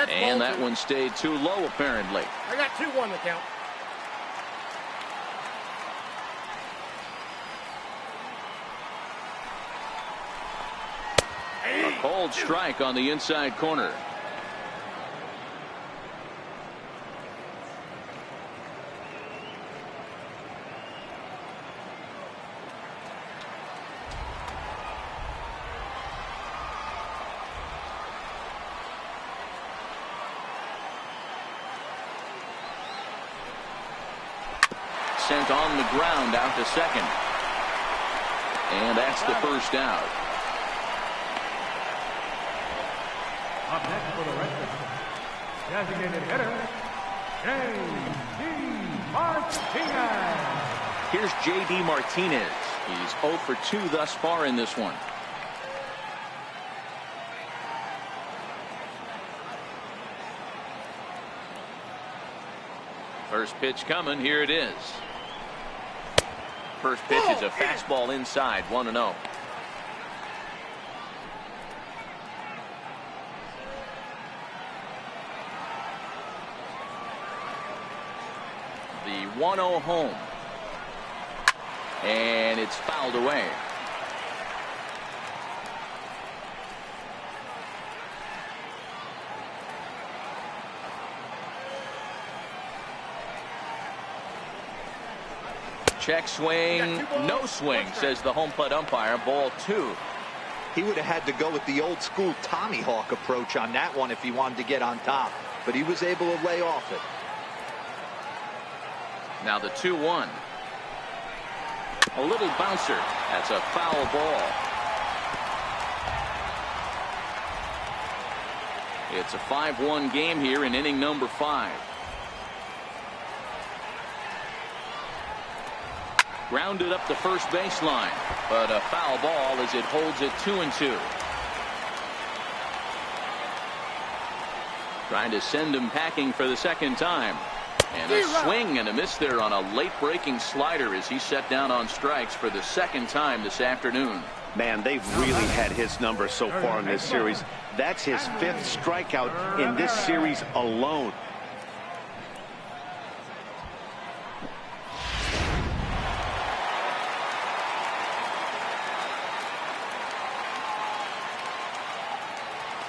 And that one stayed too low, apparently. I got 2-1 the count. A cold strike on the inside corner. Sent on the ground out to second. And that's the first out. Up next for the Red Sox, designated hitter, J.D. Martinez. Here's J.D. Martinez. He's 0 for 2 thus far in this one. First pitch coming. Here it is. First pitch is a fastball inside, 1-0. The 1-0 home. And it's fouled away. Check swing, no swing, says the home plate umpire. Ball 2. He would have had to go with the old school Tommy Hawk approach on that one if he wanted to get on top, but he was able to lay off it. Now the 2-1. A little bouncer. That's a foul ball. It's a 5-1 game here in inning number 5. Grounded up the first baseline, but a foul ball as it holds it 2-2. Trying to send him packing for the second time. And a swing and a miss there on a late breaking slider as he set down on strikes for the second time this afternoon. Man, they've really had his number so far in this series. That's his 5th strikeout in this series alone.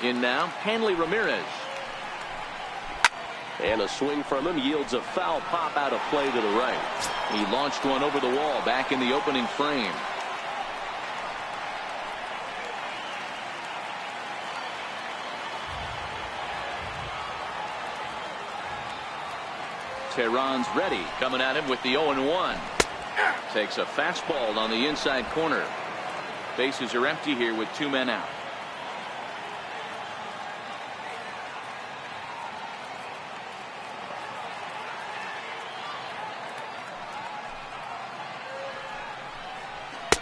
In now, Hanley Ramirez. And a swing from him yields a foul pop out of play to the right. He launched one over the wall back in the opening frame. Tehran's ready, coming at him with the 0-1. Takes a fastball on the inside corner. Bases are empty here with 2 men out.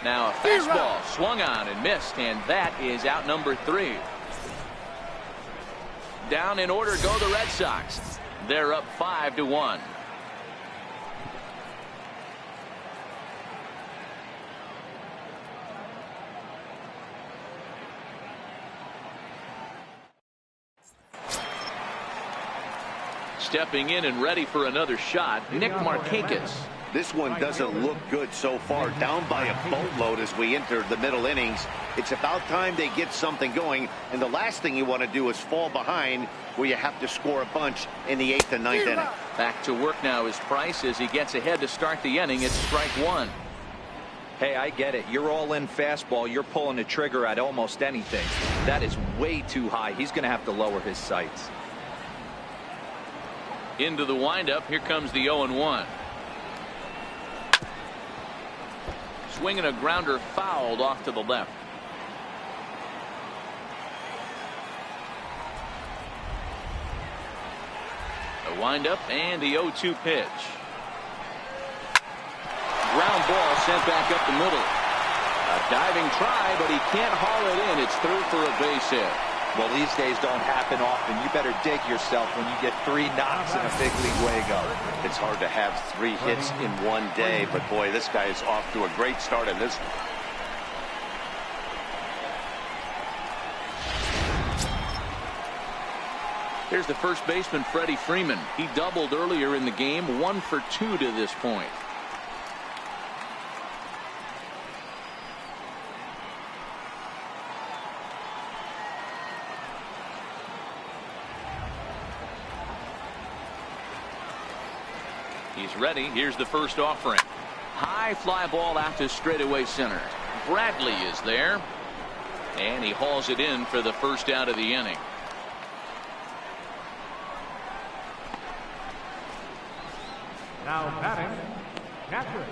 Now a fastball swung on and missed, and that is out number 3. Down in order go the Red Sox. They're up 5-1. Stepping in and ready for another shot, Nick Markakis. This one doesn't look good so far. Down by a boatload as we enter the middle innings. It's about time they get something going. And the last thing you want to do is fall behind where you have to score a bunch in the 8th and 9th inning. Back to work now is Price as he gets ahead to start the inning. It's strike 1. Hey, I get it. You're all in fastball. You're pulling the trigger at almost anything. That is way too high. He's going to have to lower his sights. Into the windup. Here comes the 0-1. Swinging a grounder fouled off to the left. A windup and the 0-2 pitch. Ground ball sent back up the middle. A diving try, but he can't haul it in. It's through for a base hit. Well, these days don't happen often. You better dig yourself when you get 3 knocks in a big league Wago. It's hard to have 3 hits in one day, but boy, this guy is off to a great start in this. Here's the first baseman, Freddie Freeman. He doubled earlier in the game, 1 for 2 to this point. He's ready. Here's the first offering. High fly ball out to straightaway center. Bradley is there. And he hauls it in for the first out of the inning. Now batting, catcher,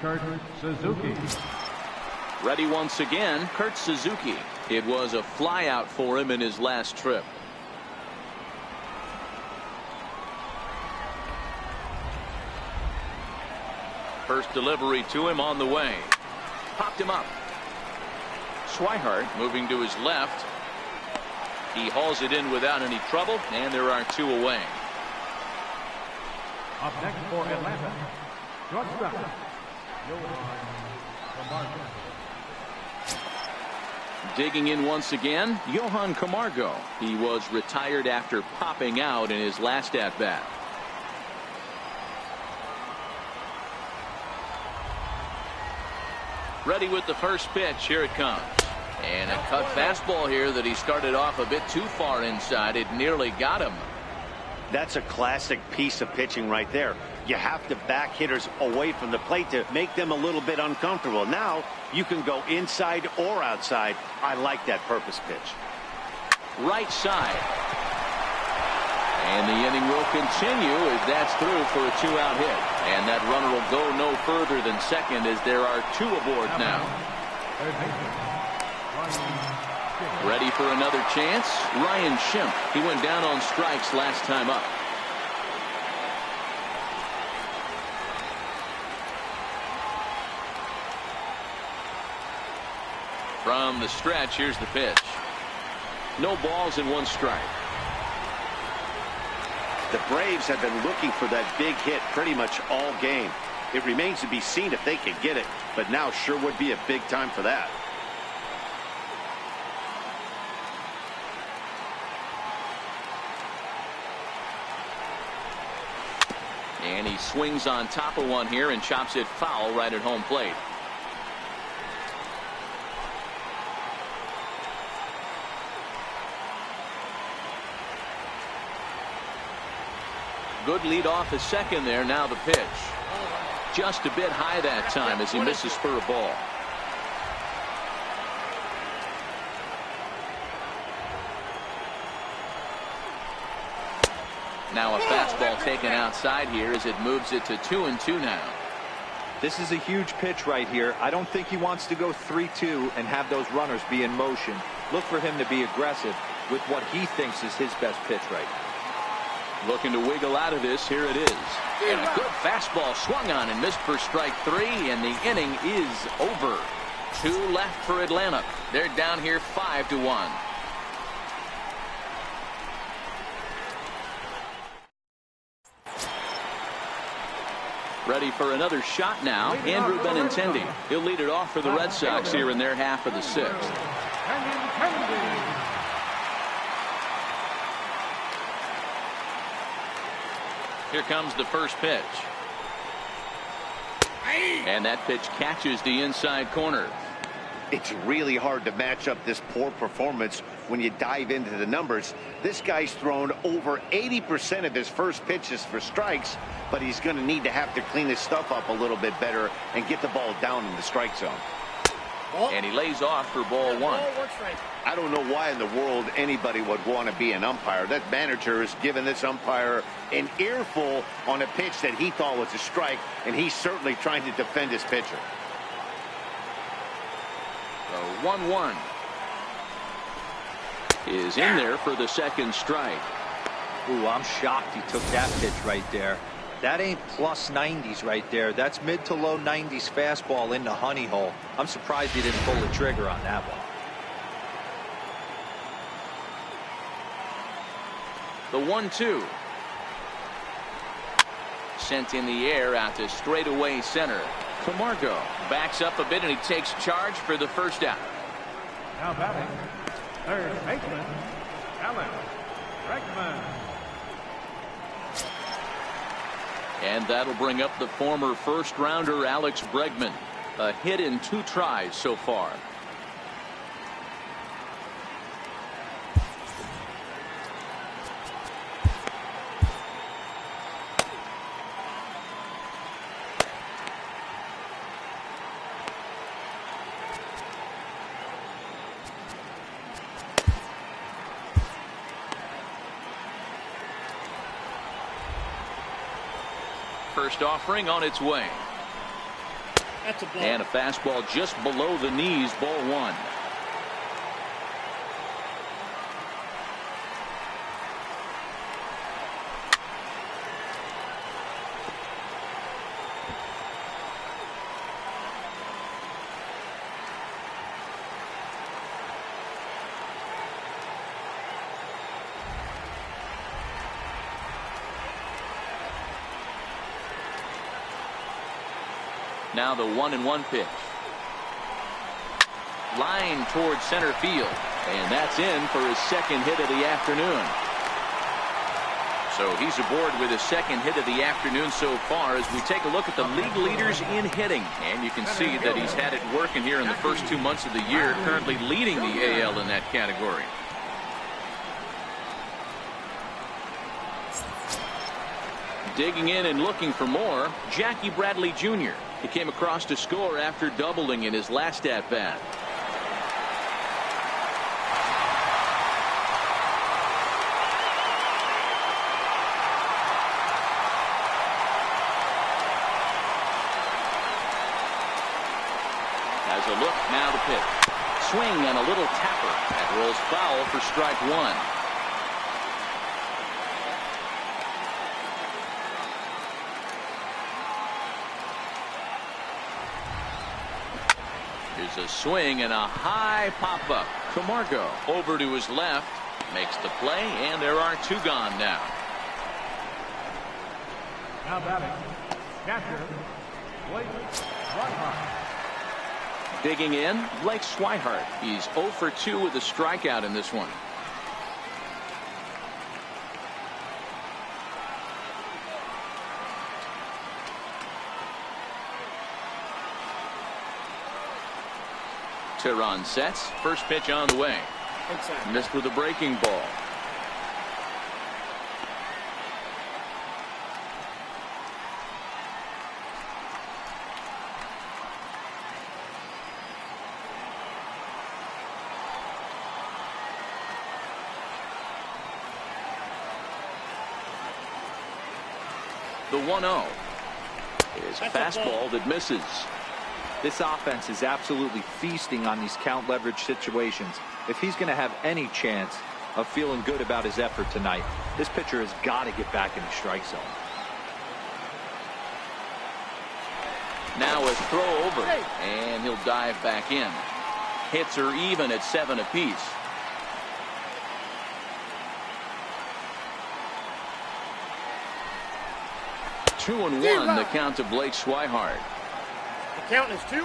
Kurt Suzuki. Ready once again, Kurt Suzuki. It was a fly out for him in his last trip. First delivery to him on the way. Popped him up. Swihart moving to his left. He hauls it in without any trouble, and there are 2 away. Up next for Atlanta, shortstop, Johan Camargo. Digging in once again, Johan Camargo. He was retired after popping out in his last at-bat. Ready with the first pitch. Here it comes. And a cut fastball here that he started off a bit too far inside. It nearly got him. That's a classic piece of pitching right there. You have to back hitters away from the plate to make them a little bit uncomfortable. Now you can go inside or outside. I like that purpose pitch. Right side. And the inning will continue as that's through for a 2-out hit. And that runner will go no further than second as there are 2 aboard now. Ready for another chance? Ryan Schimpf. He went down on strikes last time up. From the stretch, here's the pitch. No balls and 1 strike. The Braves have been looking for that big hit pretty much all game. It remains to be seen if they can get it, but now sure would be a big time for that. And he swings on top of one here and chops it foul right at home plate. Good lead off the second there. Now the pitch. Just a bit high that time as he misses for a ball. Now a fastball taken outside here as it moves it to 2-2 now. This is a huge pitch right here. I don't think he wants to go 3-2 and have those runners be in motion. Look for him to be aggressive with what he thinks is his best pitch right now. Looking to wiggle out of this. Here it is. And a good fastball swung on and missed for strike 3, and the inning is over. 2 left for Atlanta. They're down here 5-1. Ready for another shot now. Andrew Benintendi. He'll lead it off for the Red Sox here in their half of the 6th. Here comes the first pitch. And that pitch catches the inside corner. It's really hard to match up this poor performance when you dive into the numbers. This guy's thrown over 80% of his first pitches for strikes, but he's going to need to have to clean his stuff up a little bit better and get the ball down in the strike zone. And he lays off for ball 1. I don't know why in the world anybody would want to be an umpire. That manager has given this umpire an earful on a pitch that he thought was a strike, and he's certainly trying to defend his pitcher. The 1-1 is in there for the second strike. Ooh, I'm shocked he took that pitch right there. That ain't plus 90s right there. That's mid to low 90s fastball in the honey hole. I'm surprised he didn't pull the trigger on that one. The 1-2 sent in the air out to straightaway center. Camargo backs up a bit and he takes charge for the first out. Now batting, third baseman, Alex Bregman. And that'll bring up the former first-rounder Alex Bregman. A hit in 2 tries so far. First offering on its way. That's a ball. And a fastball just below the knees, ball 1. Now the 1-1 pitch. Line towards center field. And that's in for his second hit of the afternoon. So he's aboard with his second hit of the afternoon so far as we take a look at the league leaders in hitting. And you can see that he's had it working here in the first 2 months of the year, currently leading the AL in that category. Digging in and looking for more, Jackie Bradley Jr. He came across to score after doubling in his last at-bat. Has a look, now the pitch. Swing and a little tapper. That rolls foul for strike one. Here's a swing and a high pop-up. Camargo over to his left. Makes the play, and there are two gone now. Now batting, catcher, Blake Swihart. Digging in, Blake Swihart. He's 0 for 2 with a strikeout in this one. Teheran sets. First pitch on the way. Missed with a breaking ball. The 1-0 is a fastball that misses. This offense is absolutely feasting on these count leverage situations. If he's going to have any chance of feeling good about his effort tonight, this pitcher has got to get back in the strike zone. Now a throw over, and he'll dive back in. Hits are even at 7 apiece. Two and one, the count to Blake Swihart. The count is 2-1.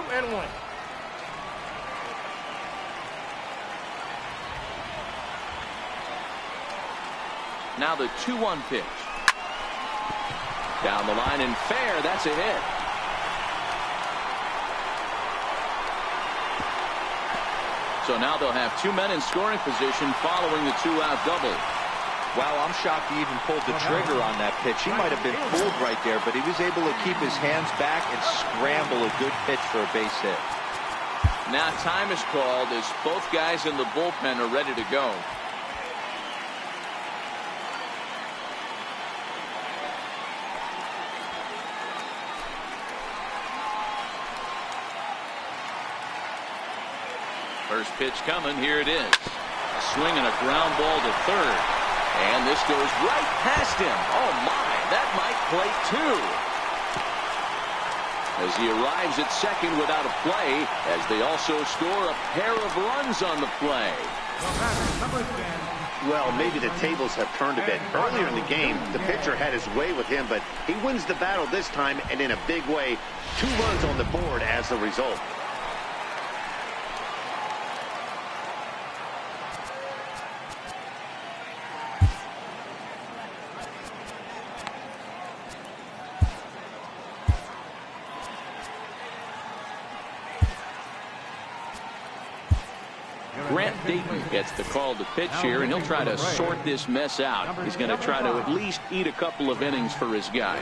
Now the 2-1 pitch. Down the line and fair. That's a hit. So now they'll have two men in scoring position following the two-out double. Wow, I'm shocked he even pulled the trigger on that pitch. He might have been fooled right there, but he was able to keep his hands back and scramble a good pitch for a base hit. Now time is called as both guys in the bullpen are ready to go. First pitch coming. Here it is. A swing and a ground ball to third. And this goes right past him. Oh, my. That might play two. As he arrives at second without a play, as they also score a pair of runs on the play. Well, maybe the tables have turned a bit. Earlier in the game, the pitcher had his way with him, but he wins the battle this time, and in a big way. 2 runs on the board as a result. Dayton gets the call to pitch here, and he'll try to sort this mess out. He's going to try to at least eat a couple of innings for his guys.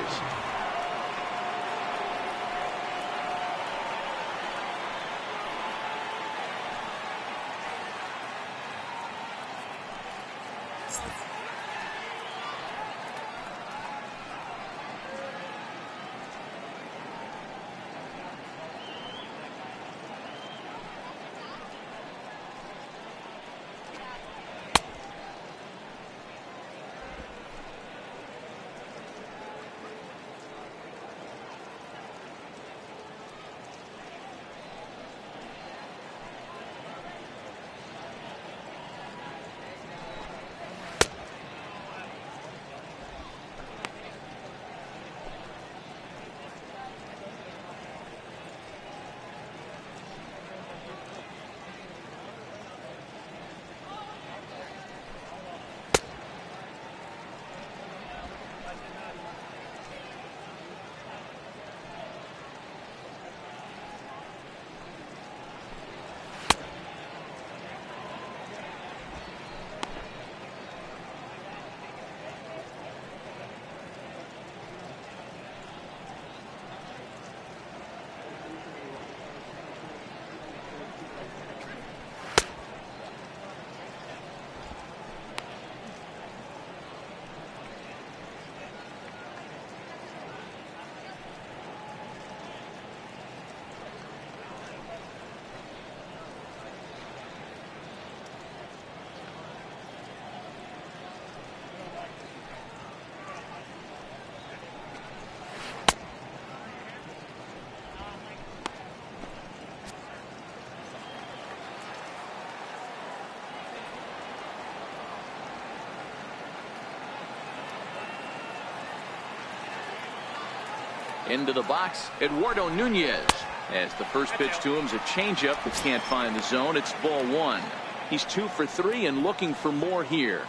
Into the box, Eduardo Nunez. As the first pitch to him is a changeup that can't find the zone. It's ball one. He's 2 for 3 and looking for more here.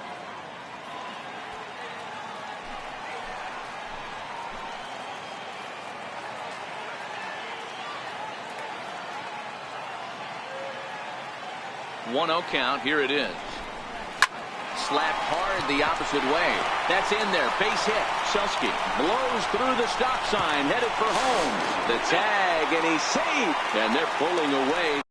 One-0 count. Here it is. Slapped hard the opposite way. That's in there. Base hit. Shelski blows through the stop sign, headed for home. The tag, and he's safe. And they're pulling away.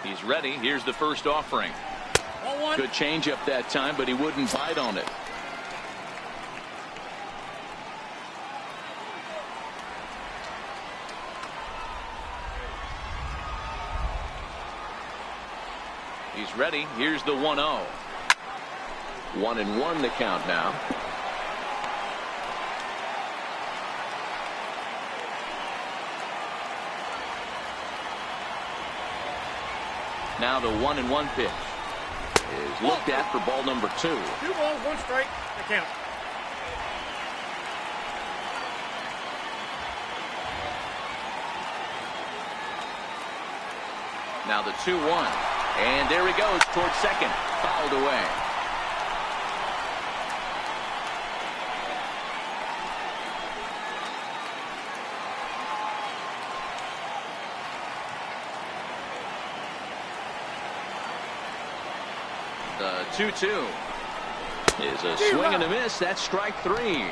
He's ready. Here's the first offering. Good changeup that time, but he wouldn't bite on it. He's ready. Here's the 1-0. 1-1 the count now. Now the 1-1 pitch is looked at for ball number 2. 2 balls, 1 strike, the count. Now the 2-1, And there he goes towards second. Fouled away. The 2-2 is a swing and a miss. That's strike 3.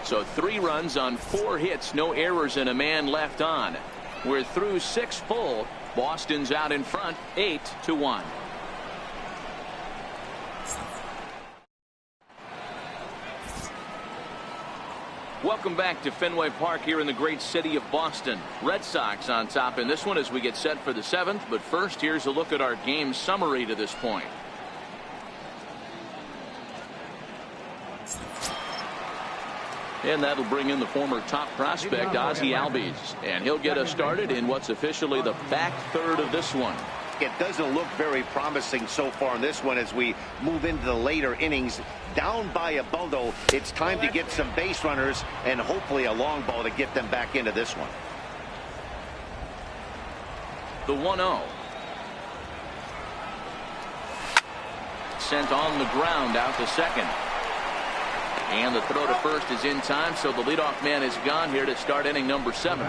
So 3 runs on 4 hits, no errors, and a man left on. We're through 6 full. Boston's out in front, 8-1. Welcome back to Fenway Park here in the great city of Boston. Red Sox on top in this one as we get set for the 7th. But first, here's a look at our game summary to this point. And that'll bring in the former top prospect, Ozzie Albies. And he'll get us started in what's officially the back third of this one. It doesn't look very promising so far in this one as we move into the later innings. Down by a bundle, it's time to get some base runners and hopefully a long ball to get them back into this one. The 1-0. Sent on the ground out to second. And the throw to first is in time, so the leadoff man is gone here to start inning number 7.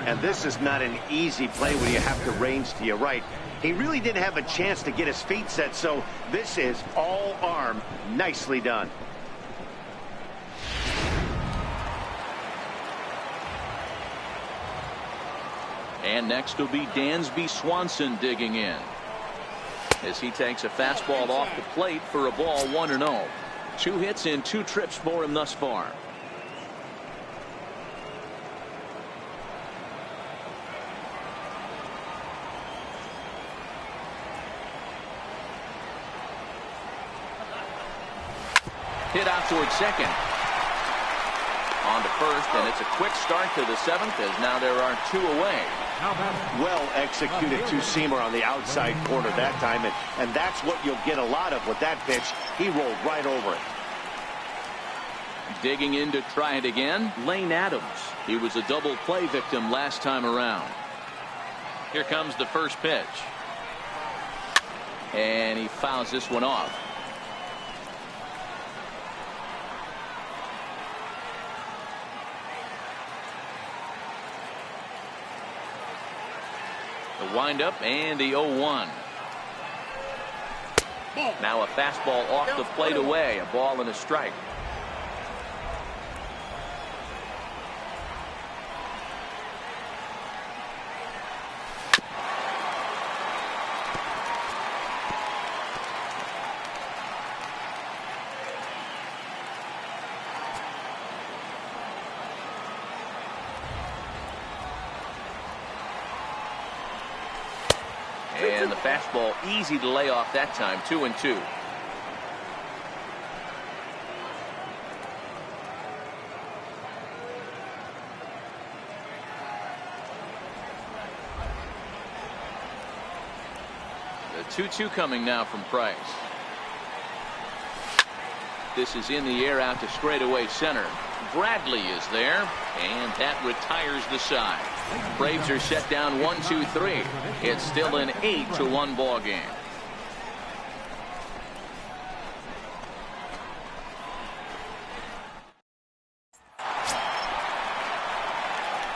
And this is not an easy play when you have to range to your right. He really didn't have a chance to get his feet set, so this is all arm. Nicely done. And next will be Dansby Swanson digging in as he takes a fastball off the plate for a ball, 1-0. 2 hits and 2 trips for him thus far. Hit out towards second. On to first, and it's a quick start to the 7th as now there are 2 away. Well executed two-seamer on the outside corner that time, and that's what you'll get a lot of with that pitch. He rolled right over it. Digging in to try it again, Lane Adams. He was a double play victim last time around. Here comes the first pitch. And he fouls this one off. The windup and the 0-1. Now a fastball off the plate away. A ball and a strike. And the fastball easy to lay off that time. 2-2. The 2-2 coming now from Price. This is in the air out to straightaway center. Bradley is there, and that retires the side. Braves are set down 1-2-3. It's still an 8-1 ball game.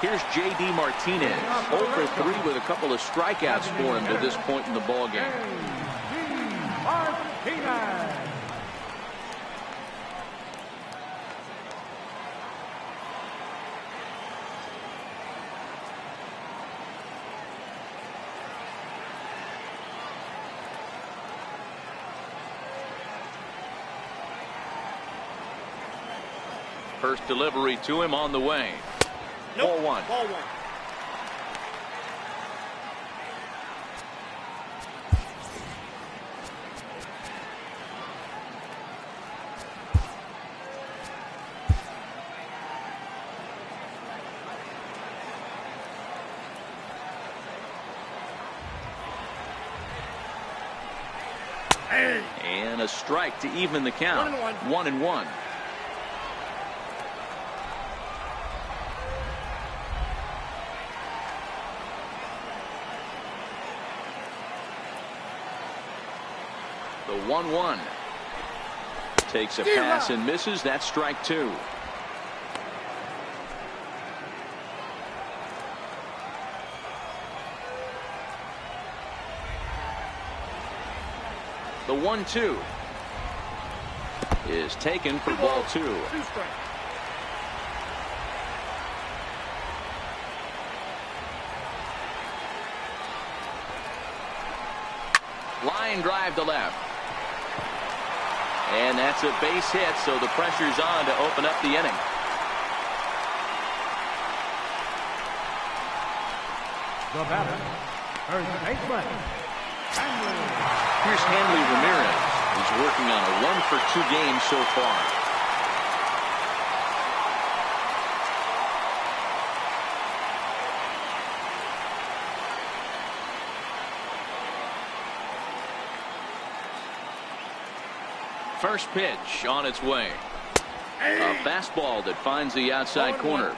Here's J.D. Martinez, 0 for 3 with a couple of strikeouts for him to this point in the ball game. First delivery to him on the way. Nope. Ball 1. Ball 1. And a strike to even the count. 1-1. The 1-1. Takes a pass and misses. That's strike two. The 1-2 is taken for ball two. Line drive to left. And that's a base hit, so the pressure's on to open up the inning. The batter, first baseman, Here's Hanley Ramirez. He's working on a 1-for-2 game so far. First pitch on its way. A fastball that finds the outside corner.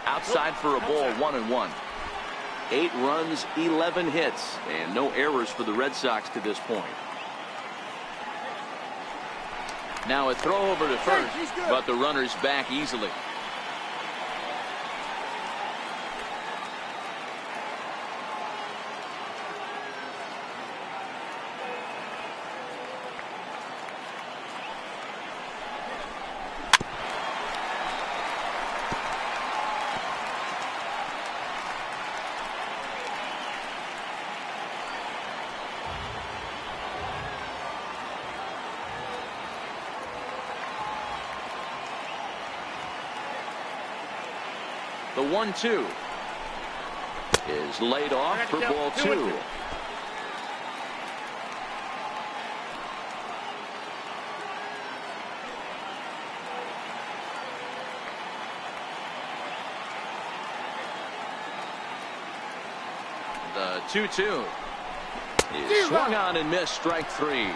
Outside for a ball, 1-1. 8 runs, 11 hits, and no errors for the Red Sox to this point. Now a throw over to first, but the runner's back easily. The 1-2 is laid off for ball two. The 2-2 is swung on and missed, strike three.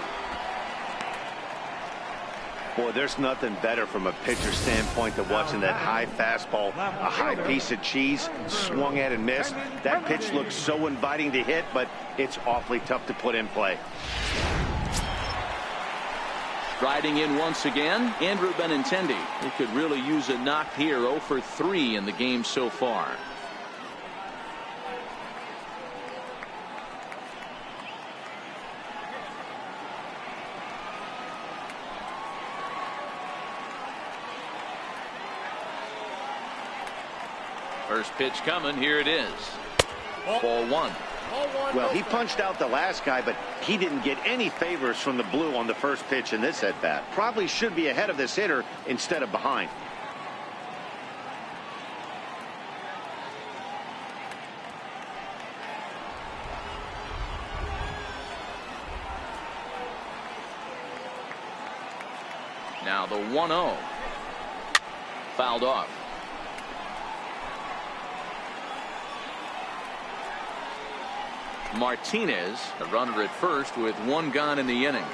Boy, there's nothing better from a pitcher standpoint than watching that high fastball, a high piece of cheese, swung at and missed. That pitch looks so inviting to hit, but it's awfully tough to put in play. Striding in once again, Andrew Benintendi. He could really use a knock here. 0 for 3 in the game so far. First pitch coming. Here it is. Ball one. Well, he punched out the last guy, but he didn't get any favors from the blue on the first pitch in this at-bat. Probably should be ahead of this hitter instead of behind. Now the 1-0. Fouled off. Martinez, a runner at first with 1 gone in the inning.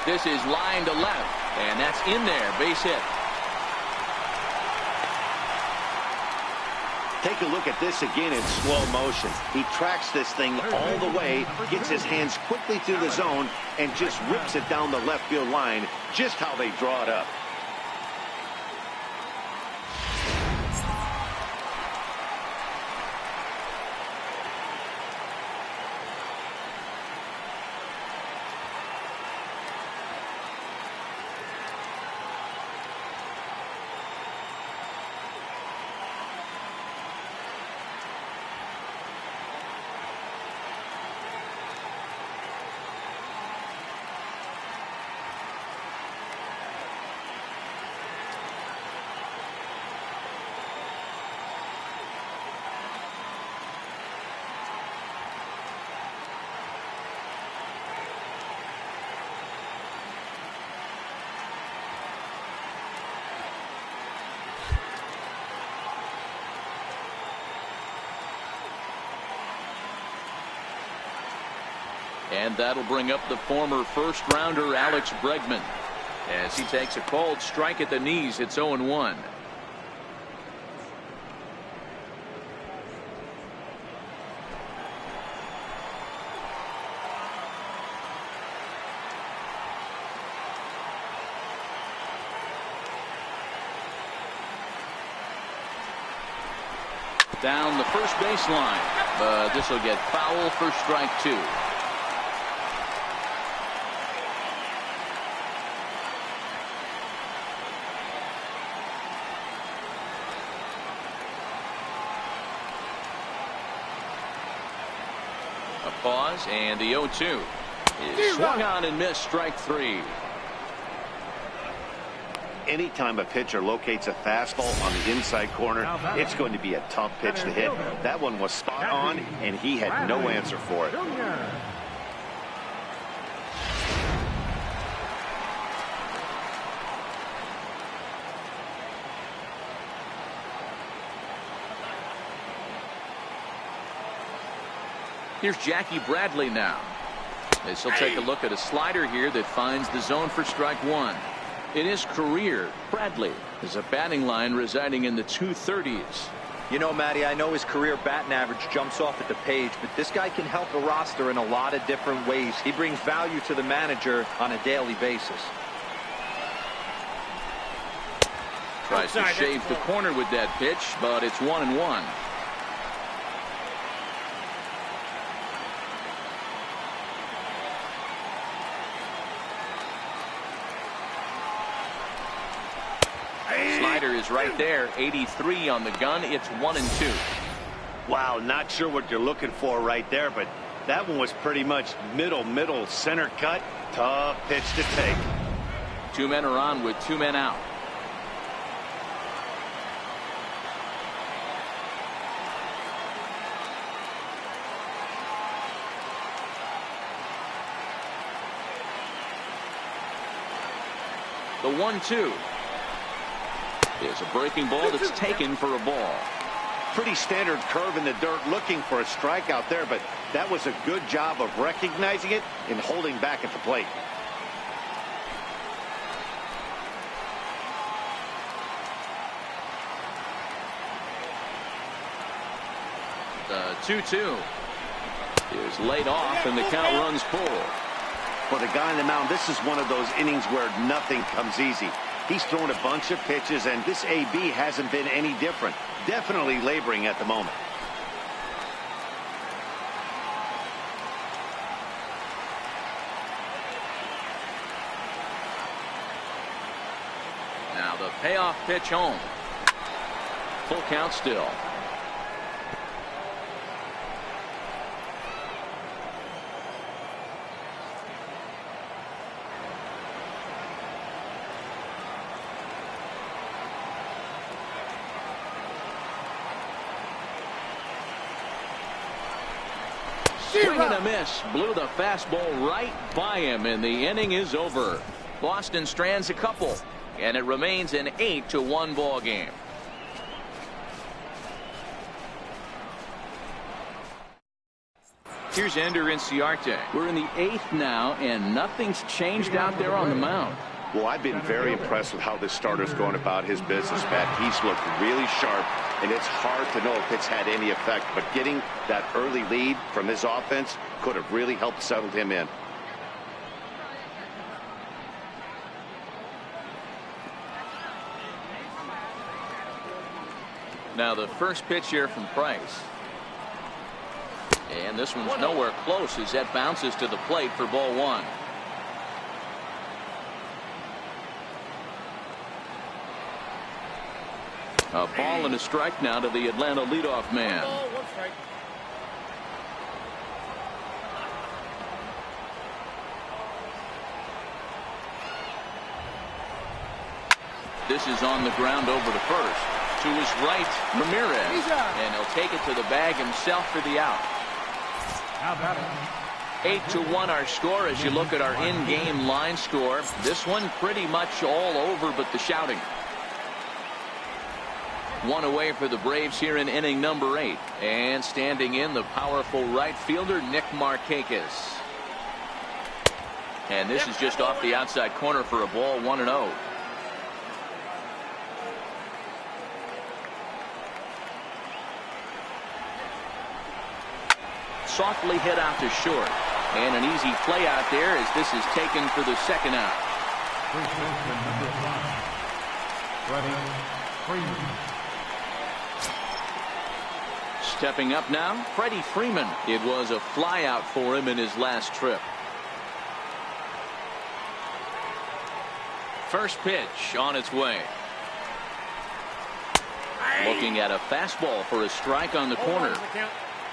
This is line to left, and that's in there, base hit. Take a look at this again in slow motion. He tracks this thing all the way, gets his hands quickly through the zone, and just rips it down the left field line, just how they draw it up. And that'll bring up the former first-rounder Alex Bregman. As he takes a cold strike at the knees, it's 0-1. Down the first baseline, but this will get foul for strike 2. A pause, and the 0-2 is swung on and missed, strike 3. Anytime a pitcher locates a fastball on the inside corner, it's going to be a tough pitch to hit. That one was spot on, and he had no answer for it. Here's Jackie Bradley now. As he'll take a look at a slider here that finds the zone for strike 1. In his career, Bradley is a batting line residing in the 230s. You know, Matty, I know his career batting average jumps off at the page, but this guy can help a roster in a lot of different ways. He brings value to the manager on a daily basis. Tries to shave the corner with that pitch, but it's 1-1. Slider is right there, 83 on the gun. It's 1-2. Wow, not sure what you're looking for right there, but that one was pretty much middle center cut. Tough pitch to take. 2 men are on with 2 men out. The 1-2 is a breaking ball that's taken for a ball. Pretty standard curve in the dirt, looking for a strikeout there, but that was a good job of recognizing it and holding back at the plate. The 2-2 is laid off, and the count runs full. For the guy on the mound, this is one of those innings where nothing comes easy. He's thrown a bunch of pitches, and this AB hasn't been any different. Definitely laboring at the moment. Now the payoff pitch home. Full count still. Swing and a miss. Blew the fastball right by him, and the inning is over. Boston strands a couple, and it remains an 8-1 ball game. Here's Ender Inciarte. We're in the 8th now, and nothing's changed out there on the mound. Well, I've been very impressed with how this starter's going about his business, Pat. He's looked really sharp, and it's hard to know if it's had any effect. But getting that early lead from his offense could have really helped settle him in. Now the first pitch here from Price. And this one's nowhere close as that bounces to the plate for ball 1. A ball and a strike now to the Atlanta leadoff man. This is on the ground over to first. To his right, Ramirez. And he'll take it to the bag himself for the out. 8-1 our score as you look at our in-game line score. This one pretty much all over but the shouting. One away for the Braves here in inning number 8. And standing in, the powerful right fielder, Nick Markakis. And this is just off the outside corner for a ball, 1-0. Softly hit out to short. And an easy play out there as this is taken for the second out. First baseman number 5, Freddie Freeman. Stepping up now, Freddie Freeman. It was a fly out for him in his last trip. First pitch on its way. Looking at a fastball for a strike on the corner.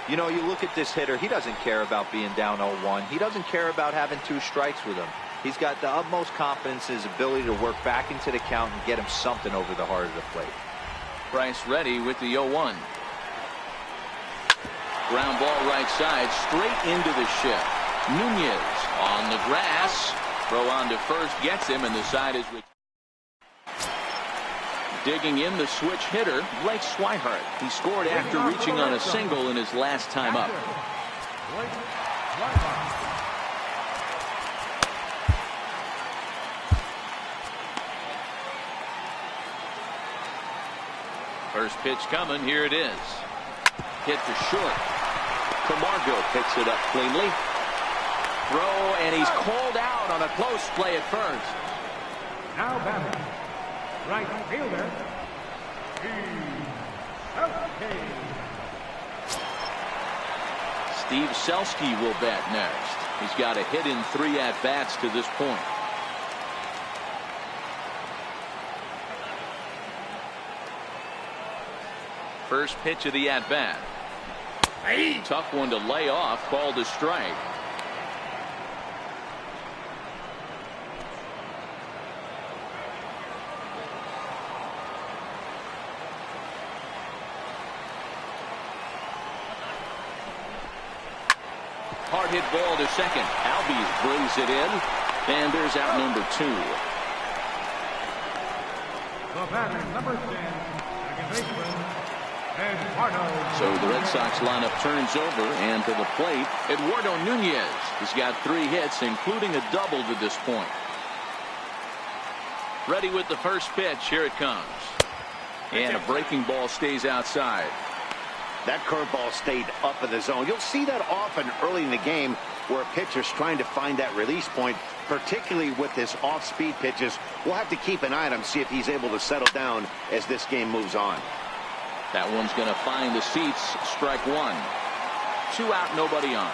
You know, you look at this hitter, he doesn't care about being down 0-1. He doesn't care about having 2 strikes with him. He's got the utmost confidence in his ability to work back into the count and get him something over the heart of the plate. Bryce ready with the 0-1. Ground ball right side, straight into the shift. Nunez on the grass. Throw on to first gets him, and the side is with. Digging in the switch hitter, Blake Swihart. He scored after reaching on a single in his last time up. First pitch coming. Here it is. Hit to short. Camargo picks it up cleanly. Throw, and he's called out on a close play at first. Now batting, right fielder, Steve Selski will bat next. He's got a hit in 3 at-bats to this point. First pitch of the at-bat. Tough one to lay off, called a strike. Hard hit ball to second. Albies brings it in, and there's out number 2. the batter, number 10, second baseman, Eduardo. So the Red Sox lineup turns over, and to the plate, Eduardo Nunez has got 3 hits, including a double to this point. Ready with the first pitch. Here it comes. And a breaking ball stays outside. That curveball stayed up in the zone. You'll see that often early in the game where a pitcher's trying to find that release point, particularly with his off-speed pitches. We'll have to keep an eye on him, see if he's able to settle down as this game moves on. That one's going to find the seats. Strike 1. 2 out, nobody on.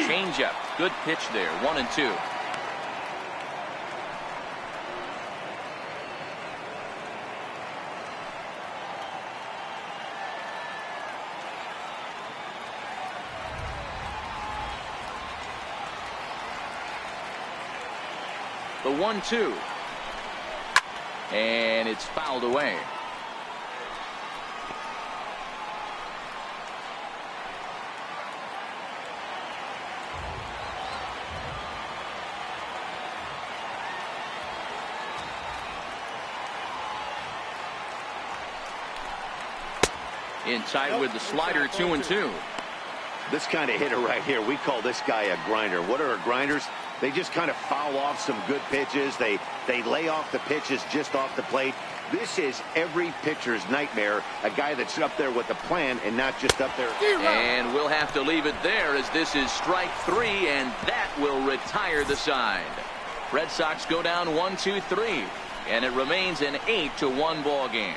Changeup. Good pitch there. 1-2. The 1-2. And it's fouled away. In tight with the slider, 2-2. This kind of hitter right here, we call this guy a grinder. What are grinders? They just kind of foul off some good pitches. They lay off the pitches just off the plate. This is every pitcher's nightmare, a guy that's up there with a plan and not just up there. And we'll have to leave it there as this is strike 3, and that will retire the side. Red Sox go down 1-2-3, and it remains an 8-1 ball game.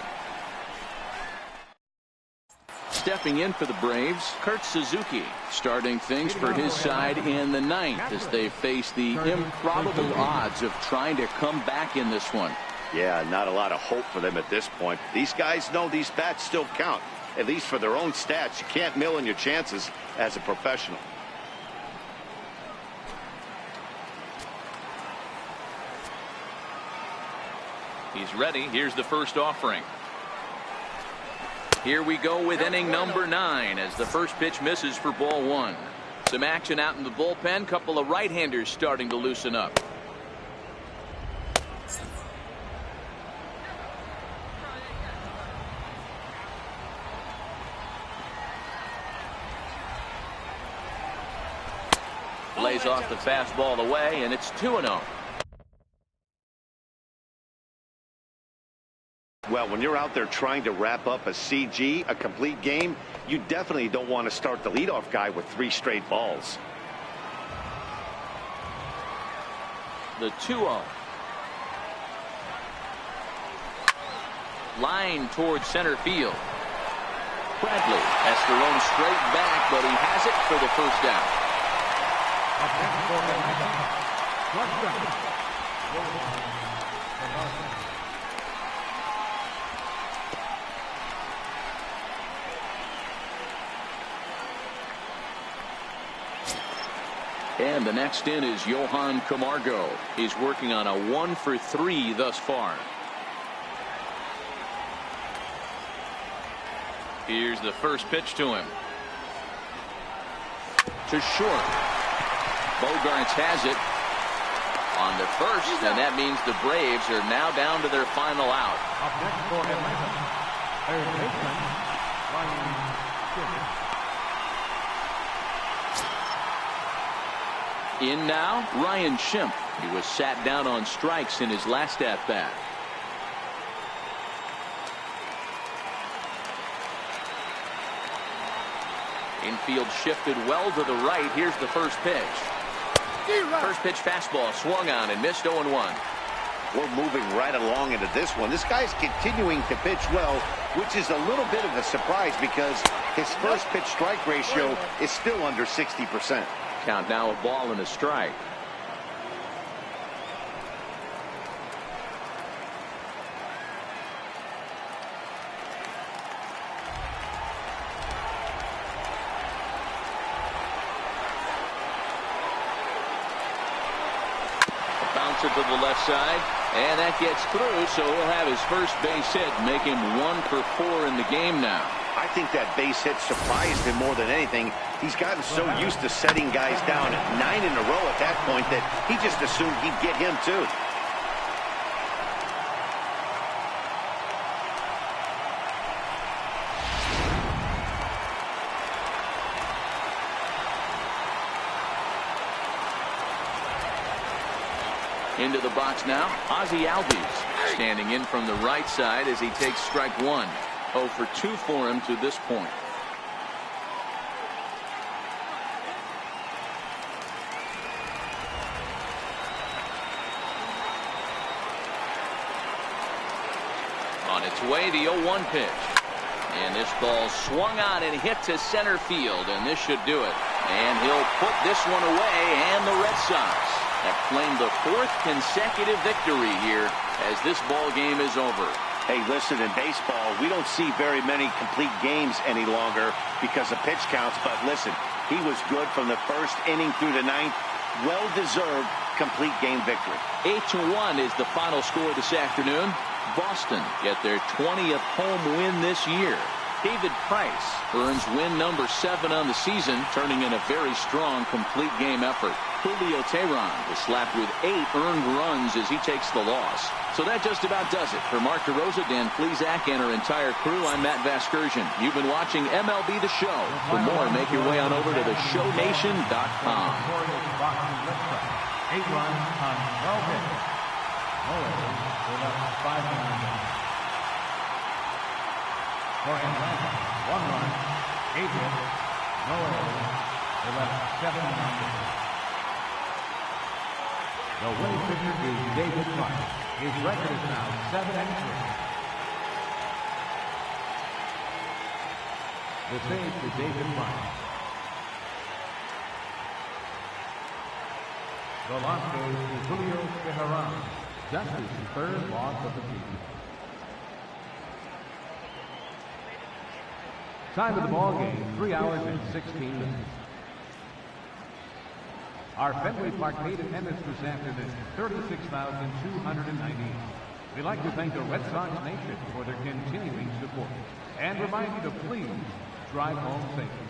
Stepping in for the Braves, Kurt Suzuki, starting things for his side in the 9th as they face the improbable odds of trying to come back in this one. Yeah, not a lot of hope for them at this point. These guys know these bats still count, at least for their own stats. You can't mill in your chances as a professional. He's ready. Here's the first offering. Here we go with inning number 9 as the first pitch misses for ball 1. Some action out in the bullpen. Couple of right-handers starting to loosen up. fouls off the fastball away, and it's 2-0. Well, when you're out there trying to wrap up a CG, a complete game, you definitely don't want to start the leadoff guy with 3 straight balls. The 2-0. Line towards center field. Bradley has to run straight back, but he has it for the first down. And the next in is Johan Camargo. He's working on a 1 for 3 thus far. Here's the first pitch to him. To short. Bogarts has it on the first, and that means the Braves are now down to their final out. Up next for Atlanta, third baseman, Ryan Schiff. In now, Ryan Schimpf. He was sat down on strikes in his last at-bat. Infield shifted well to the right. Here's the first pitch. First pitch fastball swung on and missed 0-1. We're moving right along into this one. This guy's continuing to pitch well, which is a little bit of a surprise because his first pitch strike ratio is still under 60%. Count now a ball and a strike. Bounce it to the left side, and that gets through, so he'll have his first base hit, make him 1 for 4 in the game now. I think that base hit surprised him more than anything. He's gotten so used to setting guys down 9 in a row at that point that he just assumed he'd get him too. Into the box now, Ozzie Albies standing in from the right side as he takes strike 1. 0 for 2 for him to this point. On its way, the 0-1 pitch. And this ball swung on and hit to center field, and this should do it. And he'll put this one away, and the Red Sox have claimed the 4th consecutive victory here as this ball game is over. Hey, listen, in baseball, we don't see very many complete games any longer because of pitch counts, but listen, he was good from the first inning through the 9th. Well-deserved complete game victory. 8-1 is the final score this afternoon. Boston get their 20th home win this year. David Price earns win number 7 on the season, turning in a very strong complete game effort. Julio Teheran was slapped with 8 earned runs as he takes the loss. So that just about does it. For Mark DeRosa, Dan Plesac, and our entire crew, I'm Matt Vasgersian. You've been watching MLB The Show. For more, make your way on over to theshownation.com. 8 runs on 12 hits. No errors. They left 5 runs. For Atlanta, 1 run, 8 hits, no errors. They left 7 runs. The winning pitcher is David Price. His record is now 7-3. The save to David Price. The loss goes to Julio Teheran. Just his 3rd loss of the season. Time of the ball game, 3 hours and 16 minutes. Our Fenway Park paid attendance this afternoon, 36,290. We'd like to thank the Red Sox Nation for their continuing support and remind you to please drive home safely.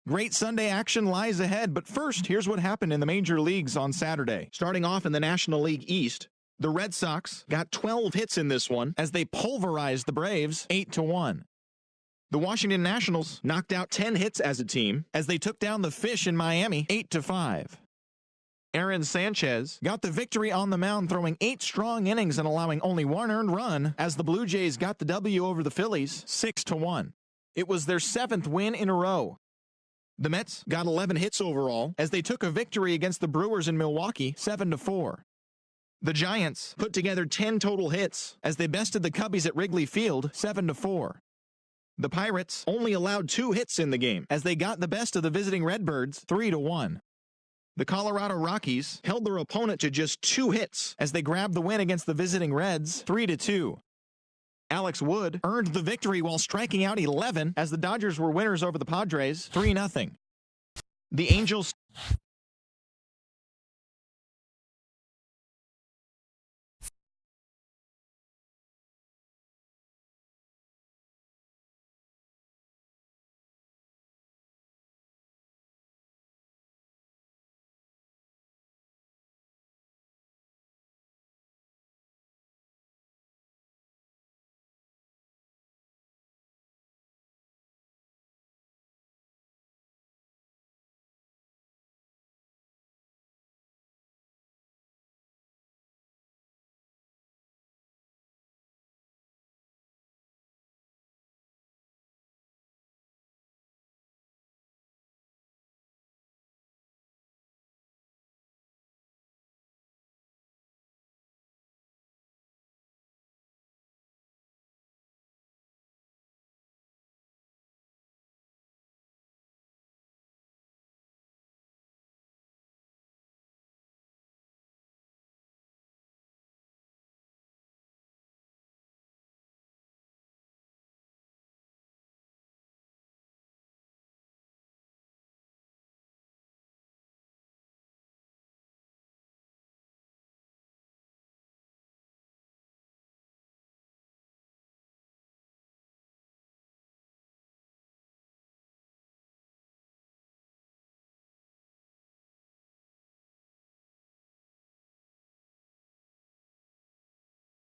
Great Sunday action lies ahead, but first, here's what happened in the major leagues on Saturday. Starting off in the National League East, the Red Sox got 12 hits in this one as they pulverized the Braves 8-1. The Washington Nationals knocked out 10 hits as a team as they took down the Fish in Miami 8-5. Aaron Sanchez got the victory on the mound, throwing 8 strong innings and allowing only 1 earned run as the Blue Jays got the W over the Phillies 6-1. It was their 7th win in a row. The Mets got 11 hits overall as they took a victory against the Brewers in Milwaukee 7-4. The Giants put together 10 total hits as they bested the Cubbies at Wrigley Field 7-4. The Pirates only allowed 2 hits in the game as they got the best of the visiting Redbirds 3-1. The Colorado Rockies held their opponent to just 2 hits as they grabbed the win against the visiting Reds 3-2. Alex Wood earned the victory while striking out 11 as the Dodgers were winners over the Padres 3-0. The Angels